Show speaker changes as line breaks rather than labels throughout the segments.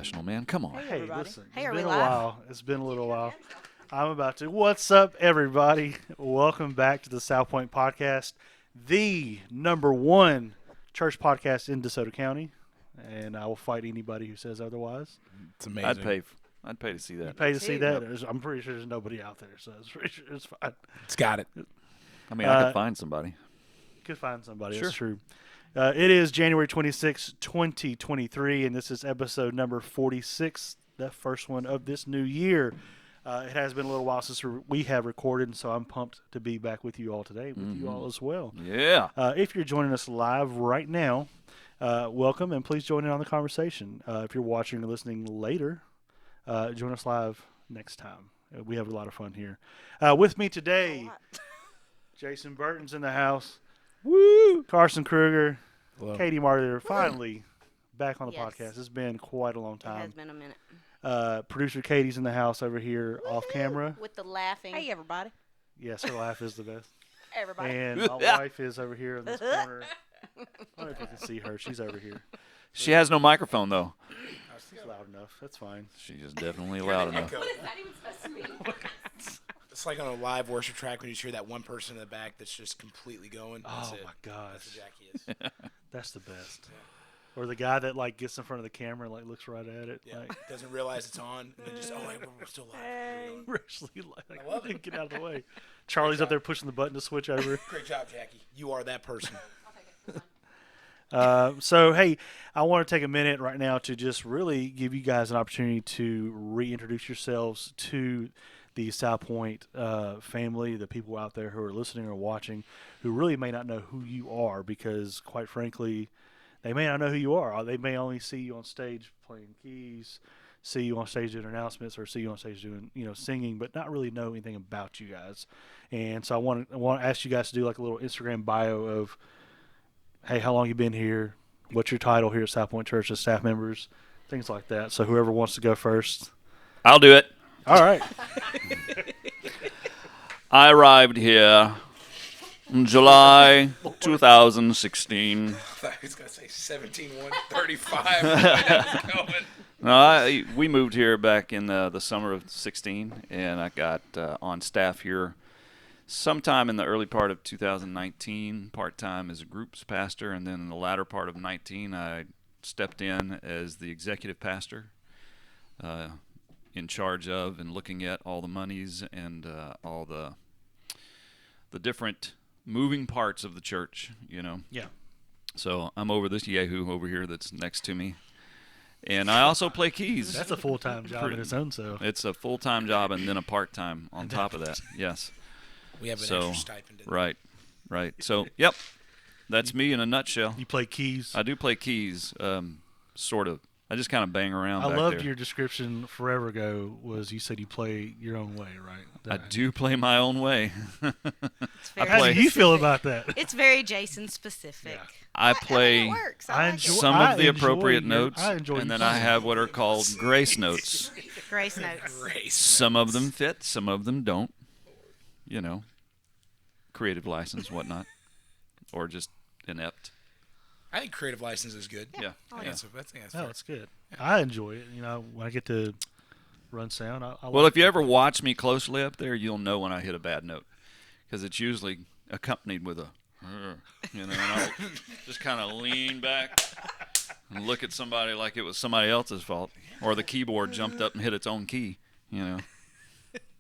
professional, man. Come on.
Hey, listen.
Hey,
It's
are
been
we
a
live?
while. It's been a little while. I'm about to. What's up, everybody? Welcome back to the SouthPoint Podcast, the #1 church podcast in DeSoto County, and I will fight anybody who says otherwise.
It's amazing.
I'd pay to see that.
You pay to see that?
Yep.
I'm pretty sure there's nobody out there, so it's pretty sure it's fine.
It's got it.
I mean, I could find somebody.
Could find somebody.
Sure.
That's true. It is January 26, 2023, and this is episode number 46, the first one of this new year. It has been a little while since we have recorded, and so I'm pumped to be back with you all today, with you all as well.
Yeah.
If you're joining us live right now, welcome, and please join in on the conversation. If you're watching or listening later, join us live next time. We have a lot of fun here. With me today, Jason Burton's in the house.
Woo!
Carson Kreuger,
Hello.
Katye Marlier, finally back on the
Yes.
podcast. It's been quite a long
It has
time.
been a minute.
Producer Katie's in the house over here off camera.
With the laughing. Hey, everybody.
Yes, her laugh is the best.
Everybody.
And my wife is over here in this corner. I don't know if you can see her. She's over here.
She has no microphone, though.
She's loud enough. That's fine.
She is definitely loud enough.
What is that even supposed to mean?
It's like on a live worship track when you just hear that one person in the back that's just completely going. That's
Oh,
it.
my
That's
gosh.
what Jacqui is.
That's the best. Or the guy that, like, gets in front of the camera and, like, looks right at it.
Yeah.
Like,
Doesn't realize it's on. And then just, oh, wait, we're still live. We're going.
we're actually, like,
I love it.
get out of the way. Charlie's up there pushing the button to switch over.
Great job, Jacqui. You are that person.
So, hey, I want to take a minute right now to just really give you guys an opportunity to reintroduce yourselves to the SouthPoint family, the people out there who are listening or watching who really may not know who you are because, quite frankly, they may not know who you are. They may only see you on stage playing keys, see you on stage doing announcements, or see you on stage doing, singing, but not really know anything about you guys. And so I want to ask you guys to do like a little Instagram bio of, hey, how long you been here? What's your title here at SouthPoint Church as staff members? Things like that. So whoever wants to go first.
I'll do it.
All right.
I arrived here in July 2016.
I thought he was going to say 17-1-35.
No, we moved here back in the summer of 16, and I got on staff here sometime in the early part of 2019, part-time as a groups pastor, and then in the latter part of 19, I stepped in as the executive pastor, in charge of and looking at all the monies and all the different moving parts of the church,
Yeah.
So I'm over this yahoo over here that's next to me. And I also play keys.
That's a full-time job in its own self.
It's a full-time job and then a part-time on top of that. Yes.
We have an
So,
extra stipend.
Right. So, yep. That's me in a nutshell.
You play keys.
I do play keys, sort of. I just kind of bang around
I
back
loved
there.
your description forever ago was you said you play your own way, right?
I do play my own way.
It's
I
very
How
play-
do you feel
specific.
about that?
It's very Jason specific.
Yeah.
I
mean,
play
it works.
I
I like
enjoy-
it.
some
I
of the
enjoy
appropriate
your-
notes,
I enjoy
and
your
then I
playing.
have what are called grace notes.
Grace notes.
Grace.
Some of them fit, some of them don't. Creative license, whatnot, or just inept.
I think creative license is good.
Yeah.
I think that's
Oh,
fair.
that's good. I enjoy it. When I get to run sound, I
Well,
like
if you ever watch me closely up there, you'll know when I hit a bad note, because it's usually accompanied with a, and I'll just kind of lean back and look at somebody like it was somebody else's fault, or the keyboard jumped up and hit its own key.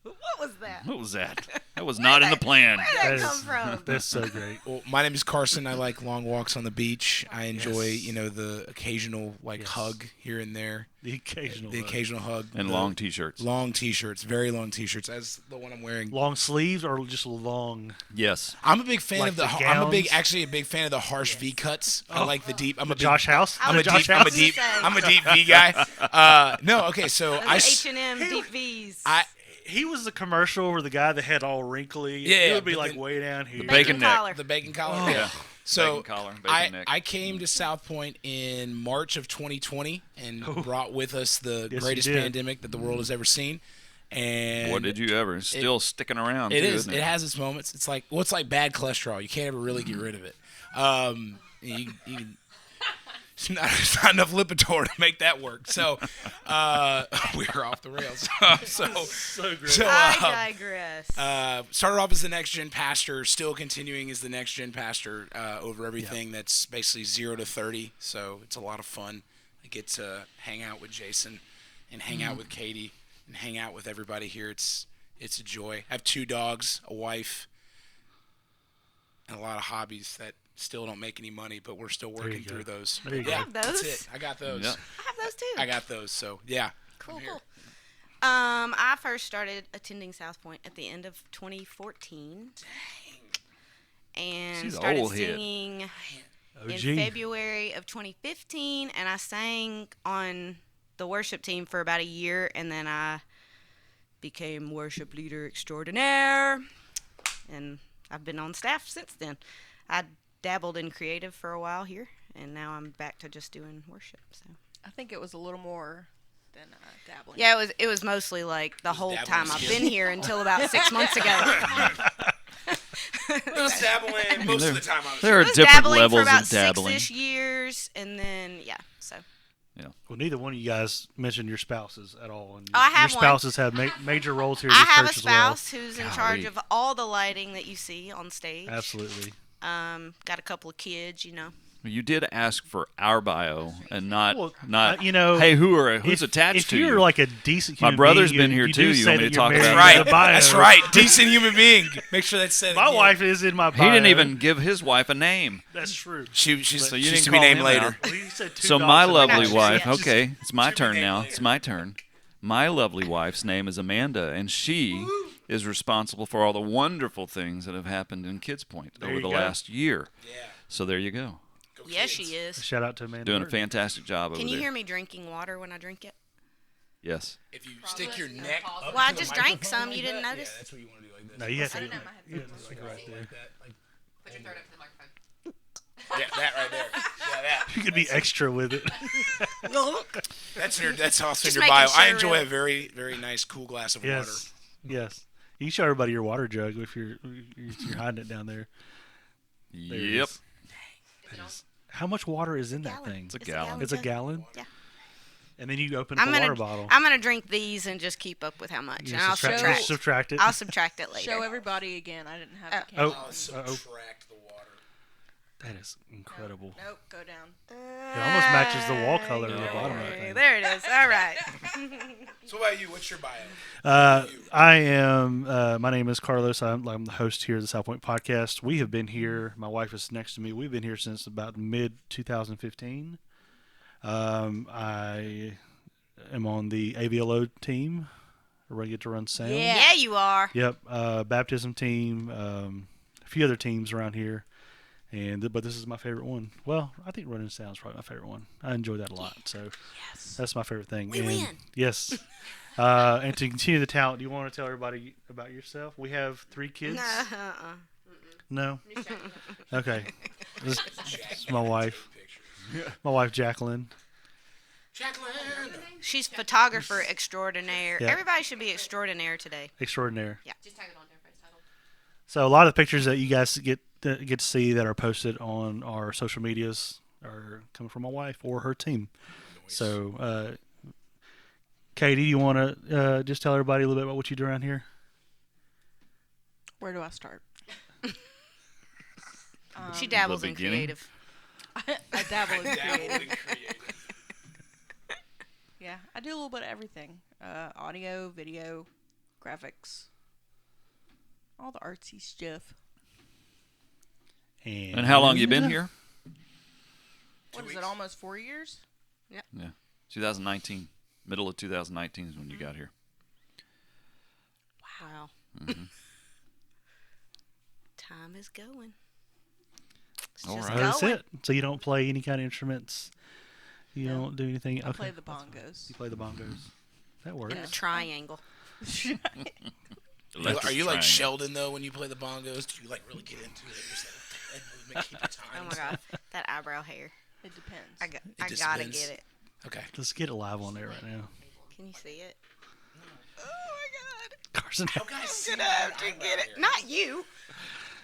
What was that?
What was that? That was not in the plan.
Where
That
did
is-
that come from?
That's so great.
Well, my name is Carson. I like long walks on the beach. I enjoy,
Yes.
The occasional
Yes.
hug here and there.
The occasional.
The occasional hug.
And
The
long T-shirts.
Long T-shirts, very long T-shirts. That's the one I'm wearing.
long sleeves or just long.
Yes.
I'm a big fan
Like
of
the
I'm a big
gowns?
fan of the harsh V cuts. I like the deep. I'm a big,
Josh House.
I
I'm a
was
deep.
just
I'm a
gonna
deep.
say.
I'm a deep V guy. No, okay. So I
H&M deep V's.
He was the commercial where the guy that had all wrinkly.
Yeah,
it would be
but
like
then-
way down here.
bacon neck.
collar.
the bacon collar.
Oh.
Yeah. So
Bacon collar, bacon neck.
I came to South Point in March of 2020 and
Oh.
brought with us the
Yes, you
greatest
did.
pandemic that the world has ever seen. And
What did you ever? It's still sticking around.
It
too,
is.
Isn't
It has its moments. It's like bad cholesterol. You can't ever really get rid of it. You can It's not enough Lipitor to make that work. So we were off the rails.
So great.
So,
I digress.
started off as the next gen pastor, still continuing as the next gen pastor over everything that's basically 0 to 30. So it's a lot of fun. I get to hang out with Jason and hang out with Katie and hang out with everybody here. It's a joy. I have 2 dogs, a wife, and a lot of hobbies that still don't make any money, but we're still working through those.
There you
go.
Yeah,
You have
that's
those?
it. I got those.
Yep.
I have those too.
I got those. So yeah.
Cool,
I'm here.
cool. I first started attending SouthPoint at the end of 2014. And
She's an
started
old head.
singing in
OG.
February of 2015, and I sang on the worship team for about a year, and then I became worship leader extraordinaire, and I've been on staff since then. I dabbled in creative for a while here, and now I'm back to just doing worship. So
I think it was a little more than dabbling.
yeah, it was mostly like the whole
dabbling
time I've
skill.
been here until about 6 months ago.
I was dabbling most of the time. I was
There are
I was
different
dabbling
levels
for about
of dabbling.
6-ish years, and then so.
Well, neither one of you guys mentioned your spouses at all. And
I have
your
one.
spouses have major roles here in
I
this
have a
church as well.
spouse who's in charge
Golly.
of all the lighting that you see on stage.
Absolutely.
Got a couple of kids,
You did ask for our bio and not
Well,
hey, who's attached
if
to
you're
you?
like a decent
My
human
brother's
being,
been here
you
too.
do
You
say
want me
that
to
you're
talk
married
about
in
it?
the bio.
That's right. Decent human being. Make sure that's said.
My
again.
wife is in my bio.
He didn't even give his wife a name.
That's true.
She's
So you
she's
didn't
to be
call
named
him
later.
out.
Well, you said 2
So
dogs
my
in the
lovely
bio.
wife,
Yeah.
okay, it's my
To be
turn
named
now.
later.
It's my turn. My lovely wife's name is Amanda, and she is responsible for all the wonderful things that have happened in Kids Point
There
over
you
the
go.
last year.
Yeah.
So there you go.
Go
Yes,
kids.
she is.
Shout out to Amanda.
Doing a
Burton.
fantastic job over
Can
there.
you hear me drinking water when I drink it?
Yes.
If you stick your neck up
Well, I
to the
just drank
microphone
some.
like
You didn't
that,
notice?
Yeah, that's what you want to do like this.
No, you have to.
I didn't have my
You have to like right there.
Like that. Like,
Put your throat up to the microphone.
yeah, that right there. Yeah, that.
You could be extra with it.
That's also in
Just
your
making
bio. I
sure,
enjoy
really.
a very, very nice, cool glass of water.
Yes. Yes. You can show everybody your water jug if you're hiding it down there. There it
Yep.
is. How much water is in that
Gallon.
thing?
It's a gallon.
It's a
jug.
gallon?
Yeah.
And then you open up a water bottle.
I'm gonna drink these and just keep up with how much,
You
and I'll
subtract,
subtract.
subtract it.
I'll subtract it later.
Show everybody again. I didn't have the
Oh.
camera.
Oh, subtract the water.
That is incredible.
Nope, go down.
It almost matches the wall color of the bottom of that
Okay,
thing.
there it is. All right.
So what about you? What's your bio?
I am. My name is Carlos. I'm the host here at the SouthPoint Podcast. We have been here. My wife is next to me. We've been here since about mid 2015. I am on the AVLO team. Where I get to run sound.
Yeah, you are.
Yep. Baptism team. A few other teams around here. But this is my favorite one. Well, I think running sound is probably my favorite one. I enjoy that a lot. So that's my favorite thing.
We win.
Yes. And to continue the talent, do you want to tell everybody about yourself? We have 3 kids.
No,
No. Okay. This is my wife. My wife Jacqueline.
Jacqueline.
She's photographer extraordinaire.
Yeah.
Everybody should be extraordinaire today.
Extraordinaire.
Just tag it on everybody's title.
So a lot of the pictures that you guys get to see that are posted on our social medias are coming from my wife or her team. So, Katie, you want to just tell everybody a little bit about what you do around here?
Where do I start?
She dabbles in
beginning?
creative.
I dabble in
Dabble
creative.
in creative.
Yeah, I do a little bit of everything. Audio, video, graphics. All the artsy stuff.
And how long you been here?
What is it, almost 4 years?
Yeah. 2019. Middle of 2019 is when you got here.
Wow.
Mm-hmm.
Time is going. It's
All
just
right.
That's
going.
it. So you don't play any kind of instruments? You
No.
don't do anything?
I
Okay.
play the bongos.
You play the bongos. That works.
In the triangle.
Are you like
Triangle.
Sheldon though when you play the bongos? Do you like really get into it? Just like, keep the time.
Oh my god, that eyebrow hair.
It depends.
I
just
gotta
depends.
get it.
Okay.
Let's get it live on there right now.
Can you see it? Oh
Carson.
How guys see
my god,
my
I'm gonna have to
eyebrow
get it.
hair?
Not you.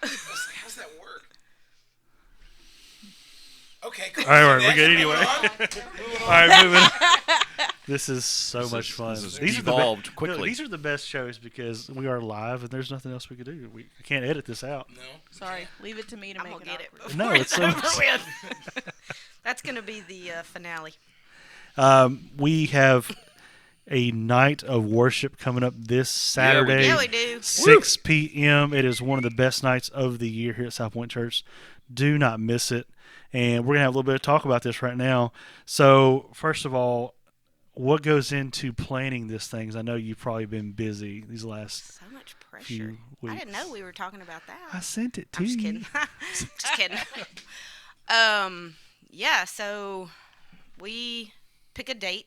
How's that work? Okay, cool.
All right, we're good anyway. All right, moving on. This is so much fun.
This
These
evolved
are
quickly.
These are the best shows because we are live and there's nothing else we could do. I can't edit this out.
No.
Sorry, leave it to me to
I'm
make
gonna
it
get it.
awkward.
before
No, it's so
over
much-
with. That's gonna be the finale.
We have a night of worship coming up this Saturday.
Yeah, we do.
6 p.m. It is one of the best nights of the year here at SouthPoint Church. Do not miss it. And we're going to have a little bit of talk about this right now. So, first of all, what goes into planning this thing? 'Cause I know you've probably been busy these last
So much pressure.
few weeks.
I didn't know we were talking about that.
I sent it to
I'm just
you.
kidding. Just kidding. Yeah, so we pick a date,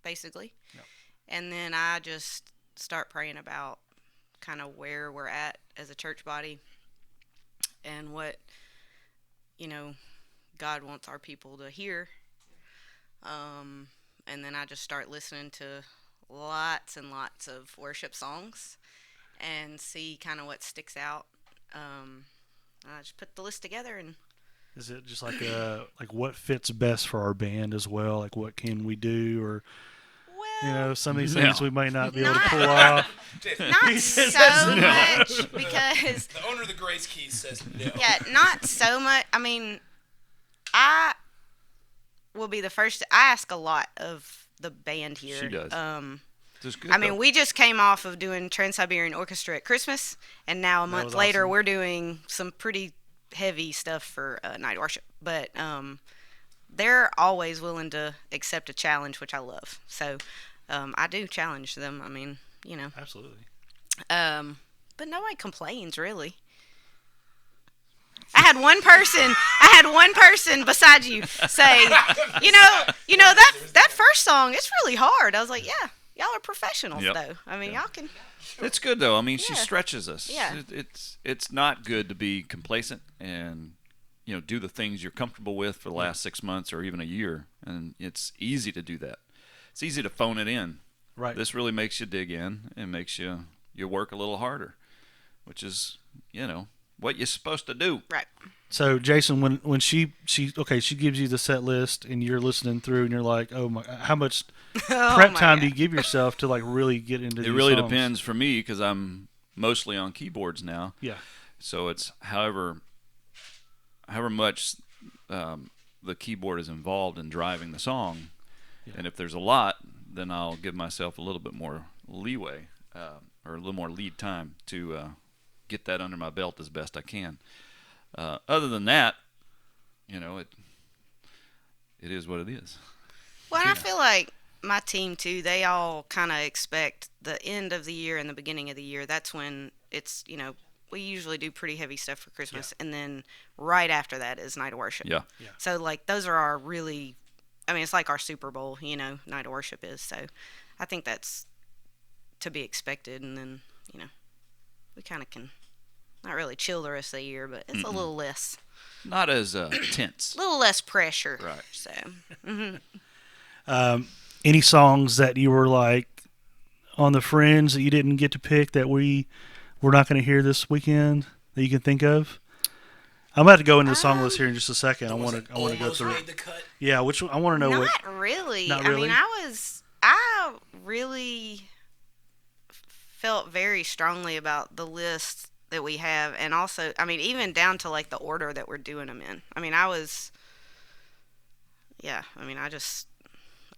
basically.
Yep.
And then I just start praying about kind of where we're at as a church body and what, God wants our people to hear. And then I just start listening to lots and lots of worship songs and see kind of what sticks out. I just put the list together and
Is it just like what fits best for our band as well? Like what can we do, or some of these things we might not be able to pull off.
not so much because
The owner of the Grace Keys says no.
yeah, not so much. I mean, I will be the first. I ask a lot of the band here.
She does. This is good,
I mean,
though.
we just came off of doing Trans-Siberian Orchestra at Christmas, and now a month
was
later
awesome.
we're doing some pretty heavy stuff for night worship. But they're always willing to accept a challenge, which I love. So I do challenge them. I mean,
Absolutely.
but nobody complains really. I had one person besides you say, that first song, it's really hard. I was like, yeah, y'all are professionals
Yep.
though. I mean, y'all can.
It's good though. I mean, she
Yeah.
stretches us.
Yeah.
It's not good to be complacent and do the things you're comfortable with for the last 6 months or even a year. And it's easy to do that. It's easy to phone it in.
Right.
This really makes you dig in and makes you work a little harder, which is what you're supposed to do.
Right.
So Jason, when she gives you the set list and you're listening through and you're like, oh my, how much prep
my
time do
God.
you give yourself to like really get into?
It
these
really
songs?
depends for me because I'm mostly on keyboards now.
Yeah.
So it's however much the keyboard is involved in driving the song, and if there's a lot, then I'll give myself a little bit more leeway or a little more lead time to get that under my belt as best I can. Other than that, it is what it is.
Well, and I feel like my team too. They all kind of expect the end of the year and the beginning of the year. That's when it's we usually do pretty heavy stuff for Christmas, and then right after that is night of worship.
Yeah.
So like those are our really, I mean, it's like our Super Bowl, night of worship is. So I think that's to be expected, and then we kind of can not really chill the rest of the year, but it's a little less,
Not as tense.
little less pressure.
Right.
So
Any songs that you were like on the fringe that you didn't get to pick that we're not going to hear this weekend that you can think of? I'm about to go into the song list here in just a second. I want to go
Almost
through.
made the cut.
Yeah, which one, I want to know what.
not really.
Not
I
really?
mean, I really felt very strongly about the list that we have, and also, I mean, even down to like the order that we're doing them in. I mean, I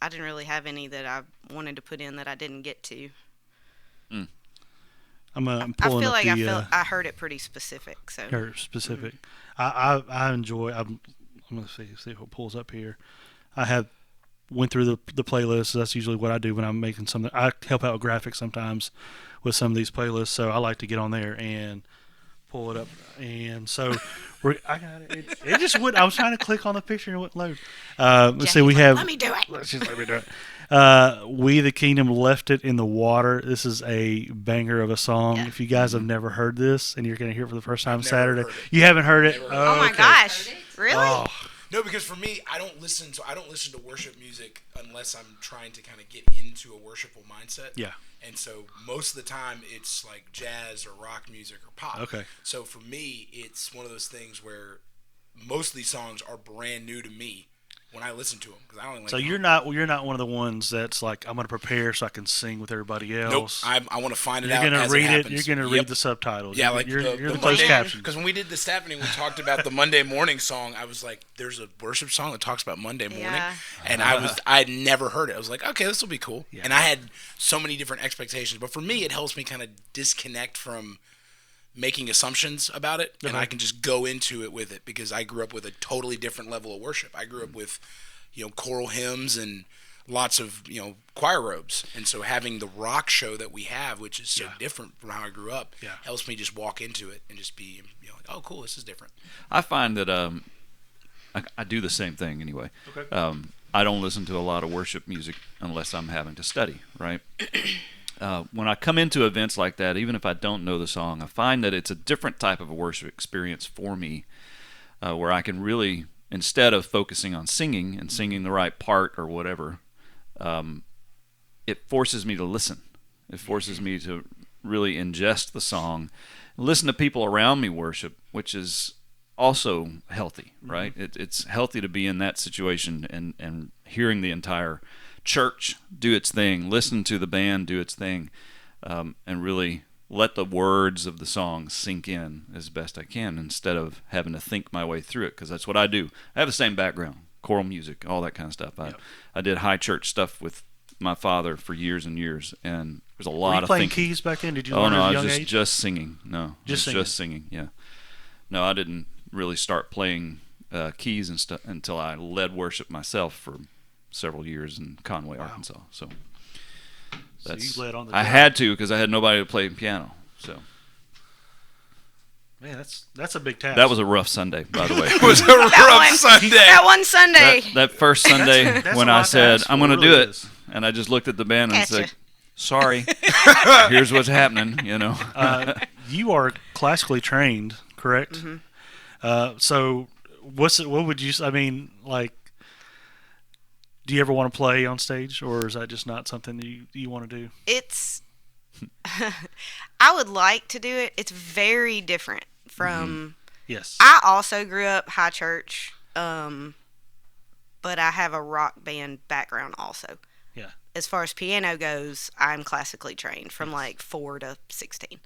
didn't really have any that I wanted to put in that I didn't get to.
I'm
I
pulling
feel
up
like
the
I heard it pretty specific. So
her specific. I enjoy. I'm gonna see if it pulls up here. I went through the playlist. That's usually what I do when I'm making something. I help out with graphics sometimes with some of these playlists, so I like to get on there and pull it up. And so I got it. It just would. I was trying to click on the picture and it wouldn't load. Let's see. We have.
let me do it.
Let's just let me do it. We the Kingdom Left It in the Water. This is a banger of a song.
Yeah.
If you guys have never heard this and you're going to hear it for the first time
never
Saturday,
heard it.
you haven't heard it.
Never heard it.
Oh my
okay.
gosh! Really?
Oh,
No, because for me, I don't listen to worship music unless I'm trying to kind of get into a worshipful mindset.
yeah.
And so most of the time it's like jazz or rock music or pop.
Okay.
So for me, it's one of those things where most of these songs are brand new to me when I listen to them because I only like.
So
them.
you're not one of the ones that's like, I'm going to prepare so I can sing with everybody else.
Nope. I want to find it
You're
out
gonna
as
read
it happens.
You're going to read the subtitles.
Yeah, like
you're the
the
closed
Monday,
captions.
because when we did the staff meeting, we talked about the Monday morning song. I was like, "There's a worship song that talks about Monday morning," and I had never heard it. I was like, "Okay, this will be cool." Yeah. And I had so many different expectations, but for me, it helps me kind of disconnect from making assumptions about it, and I can just go into it with it because I grew up with a totally different level of worship. I grew up with, choral hymns and lots of, choir robes. And so having the rock show that we have, which is so different from how I grew up, helps me just walk into it and just be, like, oh, cool, this is different.
I find that I do the same thing anyway.
Okay.
I don't listen to a lot of worship music unless I'm having to study, right? When I come into events like that, even if I don't know the song, I find that it's a different type of a worship experience for me, where I can really, instead of focusing on singing and singing the right part or whatever, it forces me to listen. It forces me to really ingest the song, listen to people around me worship, which is also healthy, right? It's healthy to be in that situation and hearing the entire church do its thing, listen to the band do its thing, and really let the words of the song sink in as best I can instead of having to think my way through it, because that's what I do. I have the same background, choral music, all that kind of stuff. I did high church stuff with my father for years and years, and there's a lot
Were you
of
playing
thinking.
keys back then? Did you
Oh
learn
no,
at a
I
young
was
age?
just singing. No,
Just
singing. Yeah. No, I didn't really start playing keys and stuff until I led worship myself for several years in Conway, Arkansas. So that's,
you led on the
I
drum.
had to because I had nobody to play piano. So
Man, that's a big task.
that was a rough Sunday, by the way.
It was a rough Sunday.
That one Sunday.
that first Sunday
That's
when
a
I
lot to
said
ask
I'm
for,
going to
it
do
really
it,
is.
and I just looked at the band and
Katye.
said, "Sorry, here's what's happening."
You are classically trained, correct? So what would you? I mean, like, do you ever want to play on stage, or is that just not something that you want to do?
It's I would like to do it. It's very different from
Yes.
I also grew up high church, but I have a rock band background also.
Yeah.
As far as piano goes, I'm classically trained from like 4 to 16.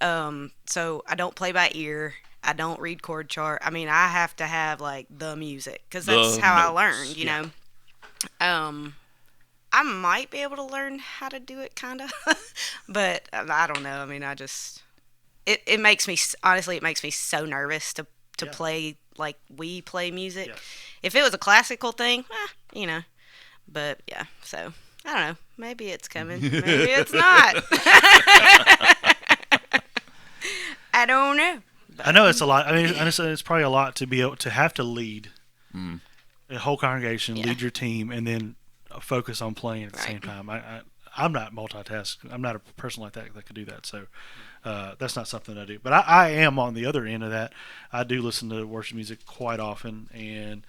So I don't play by ear. I don't read chord chart. I mean, I have to have like the music because that's
The
how I
notes.
learned, you know. I might be able to learn how to do it, kind of, but I don't know. I mean, it makes me, honestly, it makes me so nervous to play like we play music.
Yeah.
If it was a classical thing, you know, but yeah, so I don't know. Maybe it's coming. Maybe it's not. I don't know.
I know it's a lot. I mean, it's probably a lot to be able to have to lead a whole congregation, lead your team, and then focus on playing at the same time. I'm not multitask. I'm not a person like that could do that. So that's not something I do. But I am on the other end of that. I do listen to worship music quite often, and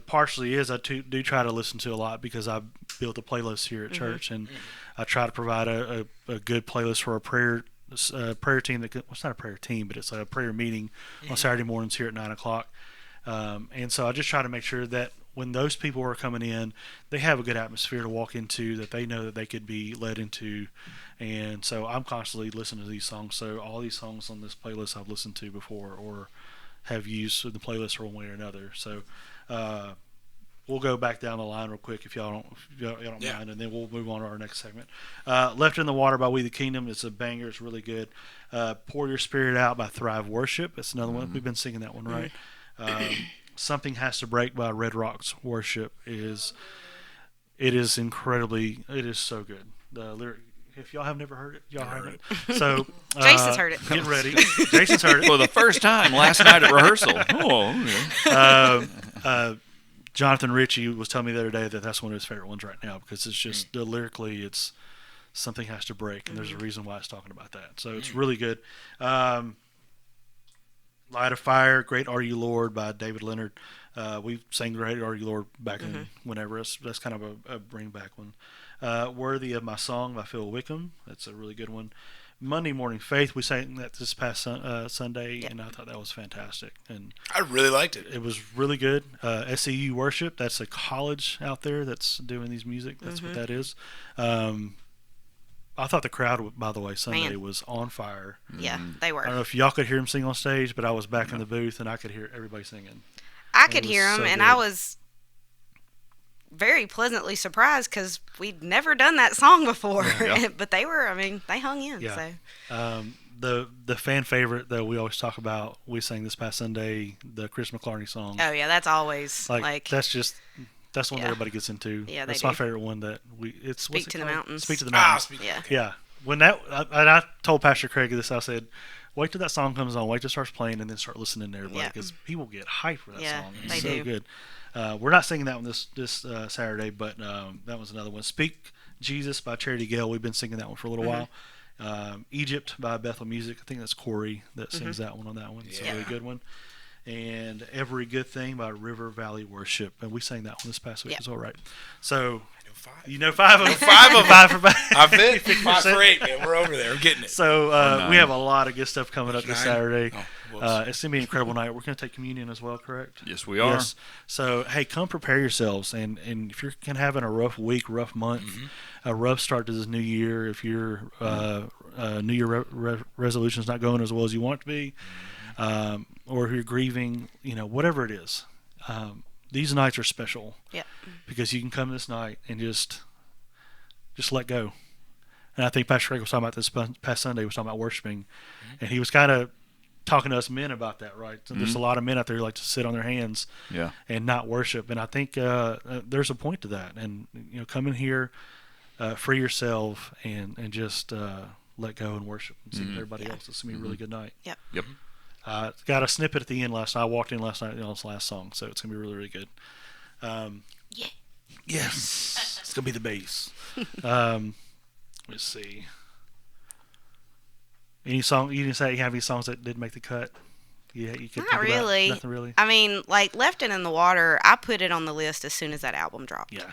partially is I do try to listen to a lot because I built a playlist here at church, and I try to provide a good playlist for a prayer team. It's not a prayer team, but it's a prayer meeting on Saturday mornings here at 9:00. And so I just try to make sure that when those people are coming in, they have a good atmosphere to walk into, that they know that they could be led into. And so I'm constantly listening to these songs. So all these songs on this playlist I've listened to before or have used in the playlist one way or another. So we'll go back down the line real quick if y'all don't mind, and then we'll move on to our next segment. Left in the Water by We the Kingdom. It's a banger. It's really good. Pour Your Spirit Out by Thrive Worship. It's another one. We've been singing that one, right? Something Has to Break by Red Rocks Worship is incredibly, it is so good. The lyric, if y'all have never heard it, y'all haven't. So
Jason's heard it.
Get ready. Jason's heard it.
For the first time last night at rehearsal. Oh, okay.
Jonathan Ritchie was telling me the other day that that's one of his favorite ones right now because it's just lyrically, it's something has to break, and there's a reason why it's talking about that. So it's really good. Light a Fire, Great Are You Lord by David Leonard. We sang Great Are You Lord back in whenever. That's kind of a bring back one. Worthy of My Song by Phil Wickham. That's a really good one. Monday Morning Faith, we sang that this past Sunday, and I thought that was fantastic. And
I really liked it.
it was really good. SEU Worship, that's a college out there that's doing these music. That's what that is. I thought the crowd, by the way, Sunday was on fire.
Yeah, they were.
I don't know if y'all could hear them sing on stage, but I was back in the booth, and I could hear everybody singing.
I could hear them,
so
and
good.
I was very pleasantly surprised because we'd never done that song before.
Yeah.
But they were, I mean, they hung in.
Yeah.
So
The fan favorite that we always talk about, we sang this past Sunday, the Chris McClarney song.
Oh yeah, that's always like
That's one that
Yeah.
everybody gets into.
Yeah, they
that's my
do.
favorite one that what's
Speak
it
to the
called?
Mountains.
Speak to the
Ah,
mountains.
Yeah.
Yeah. When that and I told Pastor Craig this, I said, wait till that song comes on, wait till it starts playing, and then start listening to everybody
Yeah.
because people get hyped for that
Yeah,
song.
they
It's so
do.
good. We're not singing that one this Saturday, but that was another one. Speak Jesus by Charity Gale. We've been singing that one for a little while. Egypt by Bethel Music. I think that's Corey that sings that one on that one. It's a really good one. And Every Good Thing by River Valley Worship. And we sang that one this past week as well, right? So, you know 5 of them.
5 of them.
5 for 5.
I bet 5 for 8, man. We're over there. We're getting it.
So we have a lot of good stuff coming up this
9?
Saturday.
Oh, whoops.
It's going to be an incredible night. We're going to take communion as well, correct?
Yes, we are.
Yes. So, hey, come prepare yourselves. And if you're kind of having a rough week, rough month, a rough start to this new year, if your New Year resolution is not going as well as you want it to be, or if you're grieving, whatever it is, these nights are special.
Yeah.
Because you can come this night and just let go. And I think Pastor Craig was talking about this past Sunday. He was talking about worshiping, and he was kind of talking to us men about that, right? So there's a lot of men out there who like to sit on their hands and not worship. And I think there's a point to that. And come in here, free yourself, and just let go and worship and sing with everybody else. It's gonna be a really good night.
Yep.
Yep.
Got a snippet at the end last night. I walked in last night on this last song, so it's gonna be really, really good.
Yeah.
Yes, it's gonna be the bass. Let's see. Any song you didn't say you have any songs that didn't make the cut? Yeah, you could.
Not
think about?
really.
Nothing really.
I mean, like Left It in the Water, I put it on the list as soon as that album dropped.
Yeah.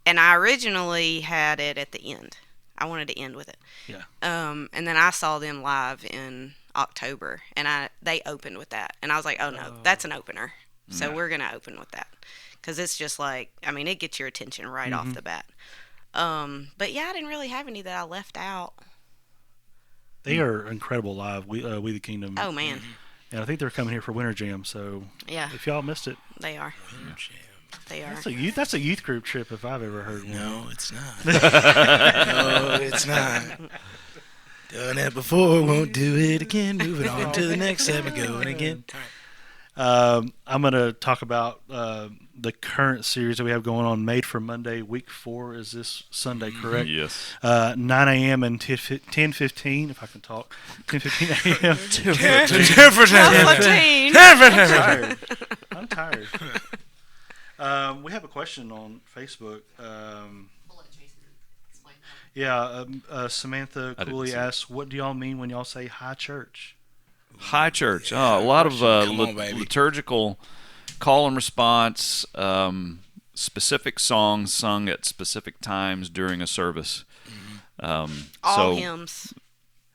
And I originally had it at the end. I wanted to end with it.
Yeah.
And then I saw them live in October, and they opened with that, and I was like, oh no, that's an opener. So we're gonna open with that, because it's just like, I mean, it gets your attention right off the bat. But yeah, I didn't really have any that I left out.
They are incredible live. We the Kingdom.
Oh man,
And I think they're coming here for Winter Jam. So
yeah,
if y'all missed it,
they are. They are.
that's a youth group trip if I've ever heard one.
No, it's not. No, it's not. Done it before, won't do it again. Moving on to the next segment, going again.
I'm going to talk about the current series that we have going on, Made for Monday. Week 4 is this Sunday, correct?
Yes.
9 a.m. and 10:15, if I can talk. 10:15 a.m.
14.
I'm tired. We have a question on Facebook. Samantha
I didn't
Cooley
see it.
asks, what do y'all mean when y'all say high church?
High church. A lot of
Come on, baby.
liturgical call and response, specific songs sung at specific times during a service.
All
so
hymns.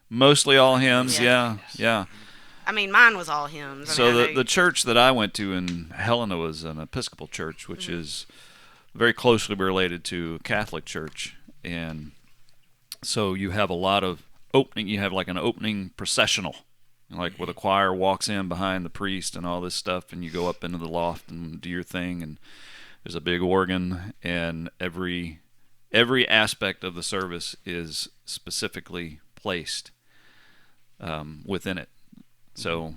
mostly all hymns.
Yeah.
Yeah.
I mean, mine was all hymns. I
So
mean,
the church that I went to in Helena was an Episcopal church, which is very closely related to a Catholic church, and so you have a lot of opening. You have like an opening processional, like where the choir walks in behind the priest and all this stuff, and you go up into the loft and do your thing, and there's a big organ, and every aspect of the service is specifically placed within it. So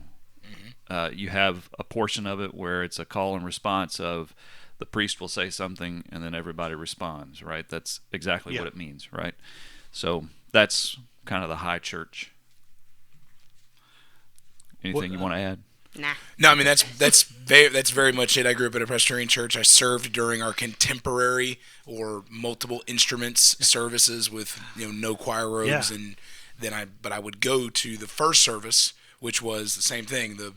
you have a portion of it where it's a call and response of the priest will say something and then everybody responds, right? That's exactly what it means, right? So that's kind of the high church. Anything you want to add?
Nah.
No, I mean that's very much it. I grew up in a Presbyterian church. I served during our contemporary or multiple instruments services with no choir robes, and then I would go to the first service, which was the same thing. The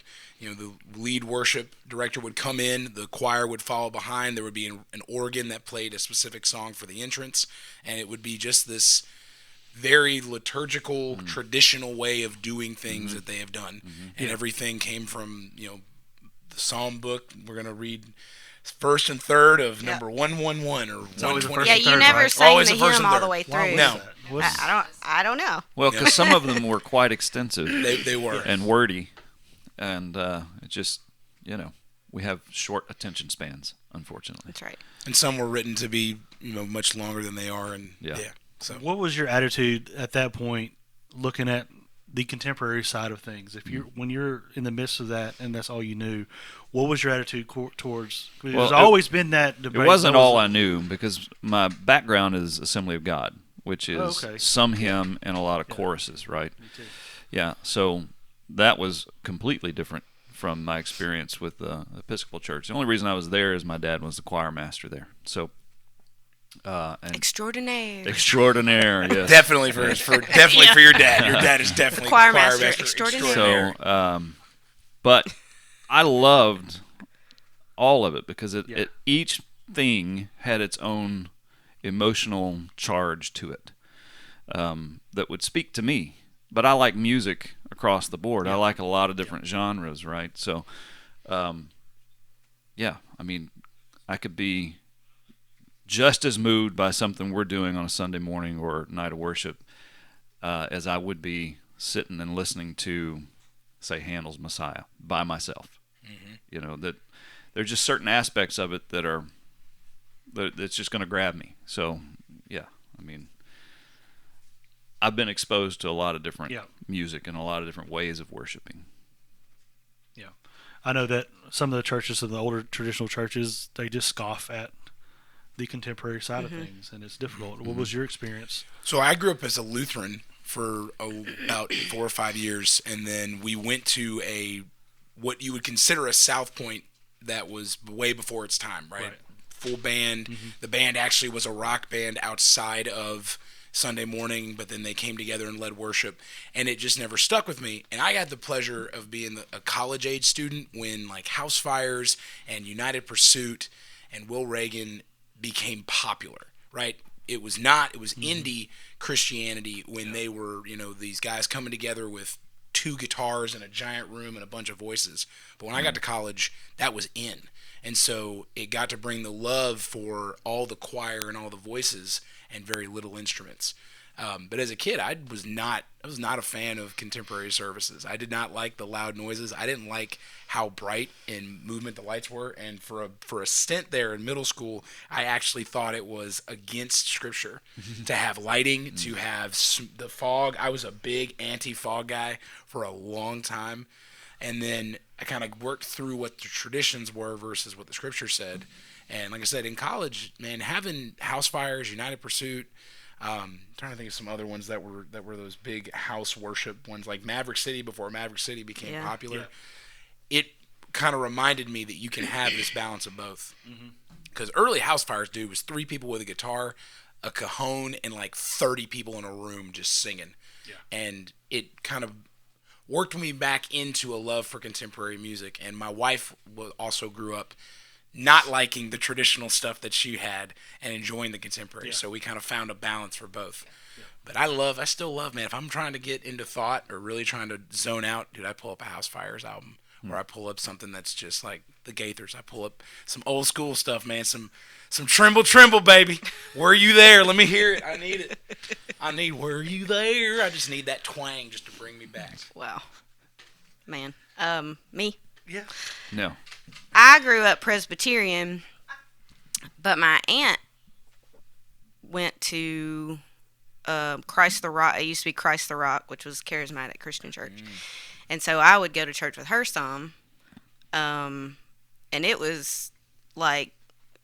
lead worship director would come in, the choir would follow behind. There would be an organ that played a specific song for the entrance, and it would be just this very liturgical, traditional way of doing things that they have done. And everything came from, the Psalm book. We're going to read first and third of number 111 or 120.
Yeah, you never sang
Always
the
the first
hymn
and
all
third.
the way through.
No.
I don't know.
Well, because some of them were quite extensive.
They were.
And wordy. And it just, we have short attention spans, unfortunately.
That's right.
And some were written to be, much longer than they are. And so
What was your attitude at that point, looking at the contemporary side of things? If when you're in the midst of that, and that's all you knew, what was your attitude towards? There's always been that debate.
It wasn't all I knew, because my background is Assembly of God, which is some hymn and a lot of choruses, right?
Me too.
Yeah, so that was completely different from my experience with the Episcopal Church. The only reason I was there is my dad was the choir master there. So, and
Extraordinaire.
extraordinaire, yes.
definitely for your dad. Your dad is definitely
Choir master extraordinaire.
So, but I loved all of it, because each thing had its own emotional charge to it that would speak to me. But I like music across the board. I like a lot of different genres, right? So, I could be just as moved by something we're doing on a Sunday morning or night of worship as I would be sitting and listening to, say, Handel's Messiah by myself. That there's just certain aspects of it that's just going to grab me. So, I've been exposed to a lot of different music and a lot of different ways of worshiping.
Yeah. I know that some of the churches, of the older traditional churches, they just scoff at the contemporary side of things, and it's difficult. What was your experience?
So I grew up as a Lutheran for about 4 or 5 years, and then we went to what you would consider a SouthPoint that was way before its time, right? Full band. The band actually was a rock band outside of Sunday morning, but then they came together and led worship, and it just never stuck with me. And I had the pleasure of being a college-age student when like House Fires and United Pursuit and Will Reagan became popular, right? It was indie Christianity when they were, these guys coming together with 2 guitars in a giant room and a bunch of voices. But when I got to college, that was in. And so it got to bring the love for all the choir and all the voices and very little instruments. But as a kid, I was not a fan of contemporary services. I did not like the loud noises. I didn't like how bright and movement the lights were. And for a stint there in middle school, I actually thought it was against Scripture to have lighting, to have the fog. I was a big anti-fog guy for a long time. And then I kind of worked through what the traditions were versus what the Scripture said. And like I said, in college, man, having House Fires, United Pursuit, trying to think of some other ones that were those big house worship ones, like Maverick City before Maverick City became popular. It kind of reminded me that you can have this balance of both. Because early House Fires, dude, was 3 people with a guitar, a cajon, and like 30 people in a room just singing. And it kind of worked me back into a love for contemporary music. And my wife also grew up not liking the traditional stuff that she had and enjoying the contemporary. So we kind of found a balance for both. But I still love, man, if I'm trying to get into thought or really trying to zone out, dude, I pull up a House Fires album, or I pull up something that's just like the Gaithers. I pull up some old school stuff, man, some Tremble, baby. Were you there? Let me hear it. I need it. I need Were You There? I just need that twang just to bring me back.
Wow. Man. Me?
Yeah.
No.
I grew up Presbyterian, but my aunt went to Christ the Rock. It used to be Christ the Rock, which was Charismatic Christian Church. And so I would go to church with her some. And it was like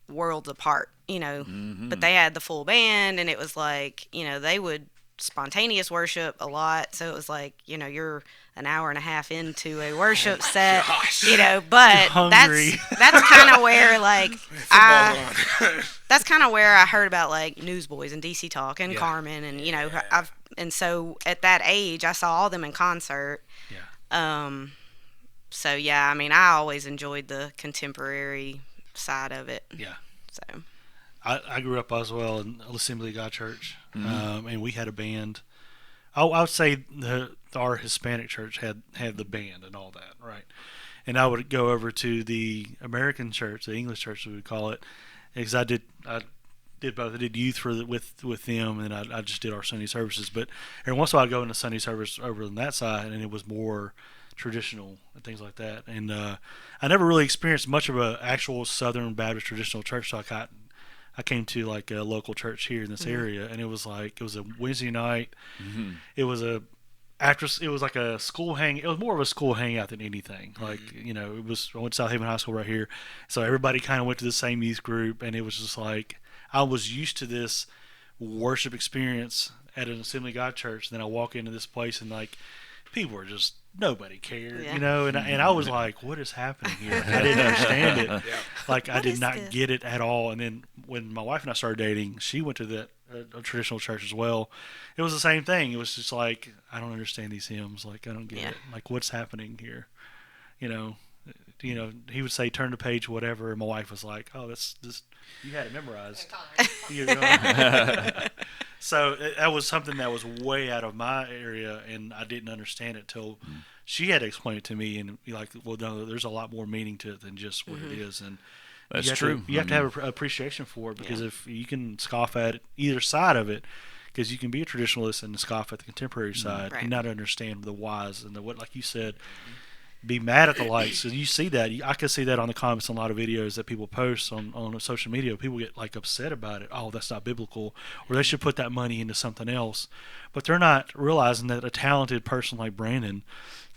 worlds apart, but they had the full band, and it was like, they would spontaneous worship a lot. So it was like, you're an hour and a half into a worship set, but that's kind of where like that's kind of where I heard about like Newsboys and DC Talk and Carmen and and so at that age I saw all them in concert. So I mean I always enjoyed the contemporary side of it. So
I grew up as well in Assembly of God Church, and we had a band. I would say our Hispanic church had the band and all that, right? And I would go over to the American church, the English church, we would call it, because I did both. I did youth with them, and I just did our Sunday services. But every once in a while, I'd go into Sunday service over on that side, and it was more traditional and things like that. And I never really experienced much of an actual Southern Baptist traditional church. So I came to like a local church here in this area, and it was a Wednesday night. Mm-hmm. It was like a school it was more of a school hangout than anything. Like, I went to South Haven High School right here. So everybody kind of went to the same youth group, and it was just like, I was used to this worship experience at an Assembly of God church. And then I walk into this place and like, people were just, nobody cared, and I was like, what is happening here? I didn't understand it. Yeah. Like, I did not get it at all. And then when my wife and I started dating, she went to that a traditional church as well. It was the same thing. It was just like, I don't understand these hymns. Like, I don't get it. Like, what's happening here? He would say, turn the page, whatever. And my wife was like, oh, that's just, you had it memorized. So that was something that was way out of my area, and I didn't understand it till she had to explain it to me, and be like, well, no, there's a lot more meaning to it than just what it is. And
that's true.
You have to have an appreciation for it, because if you can scoff at either side of it, because you can be a traditionalist and scoff at the contemporary side and not understand the whys and what, like you said, be mad at the lights. So you see that. I can see that on the comments on a lot of videos that people post on social media. People get like upset about it. Oh, that's not biblical, or they should put that money into something else. But they're not realizing that a talented person like Brandon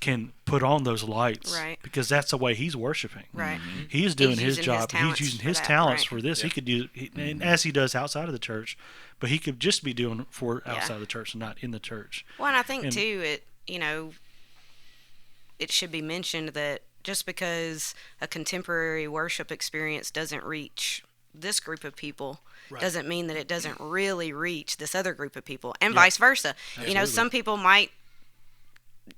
can put on those lights, because that's the way he's worshiping.
Right.
He's doing his job. He's using his talents for this. He could do, and as he does outside of the church, but he could just be doing it for outside of the church and not in the church.
Well, and I think too, it should be mentioned that just because a contemporary worship experience doesn't reach this group of people doesn't mean that it doesn't really reach this other group of people, and vice versa. Absolutely. Some people might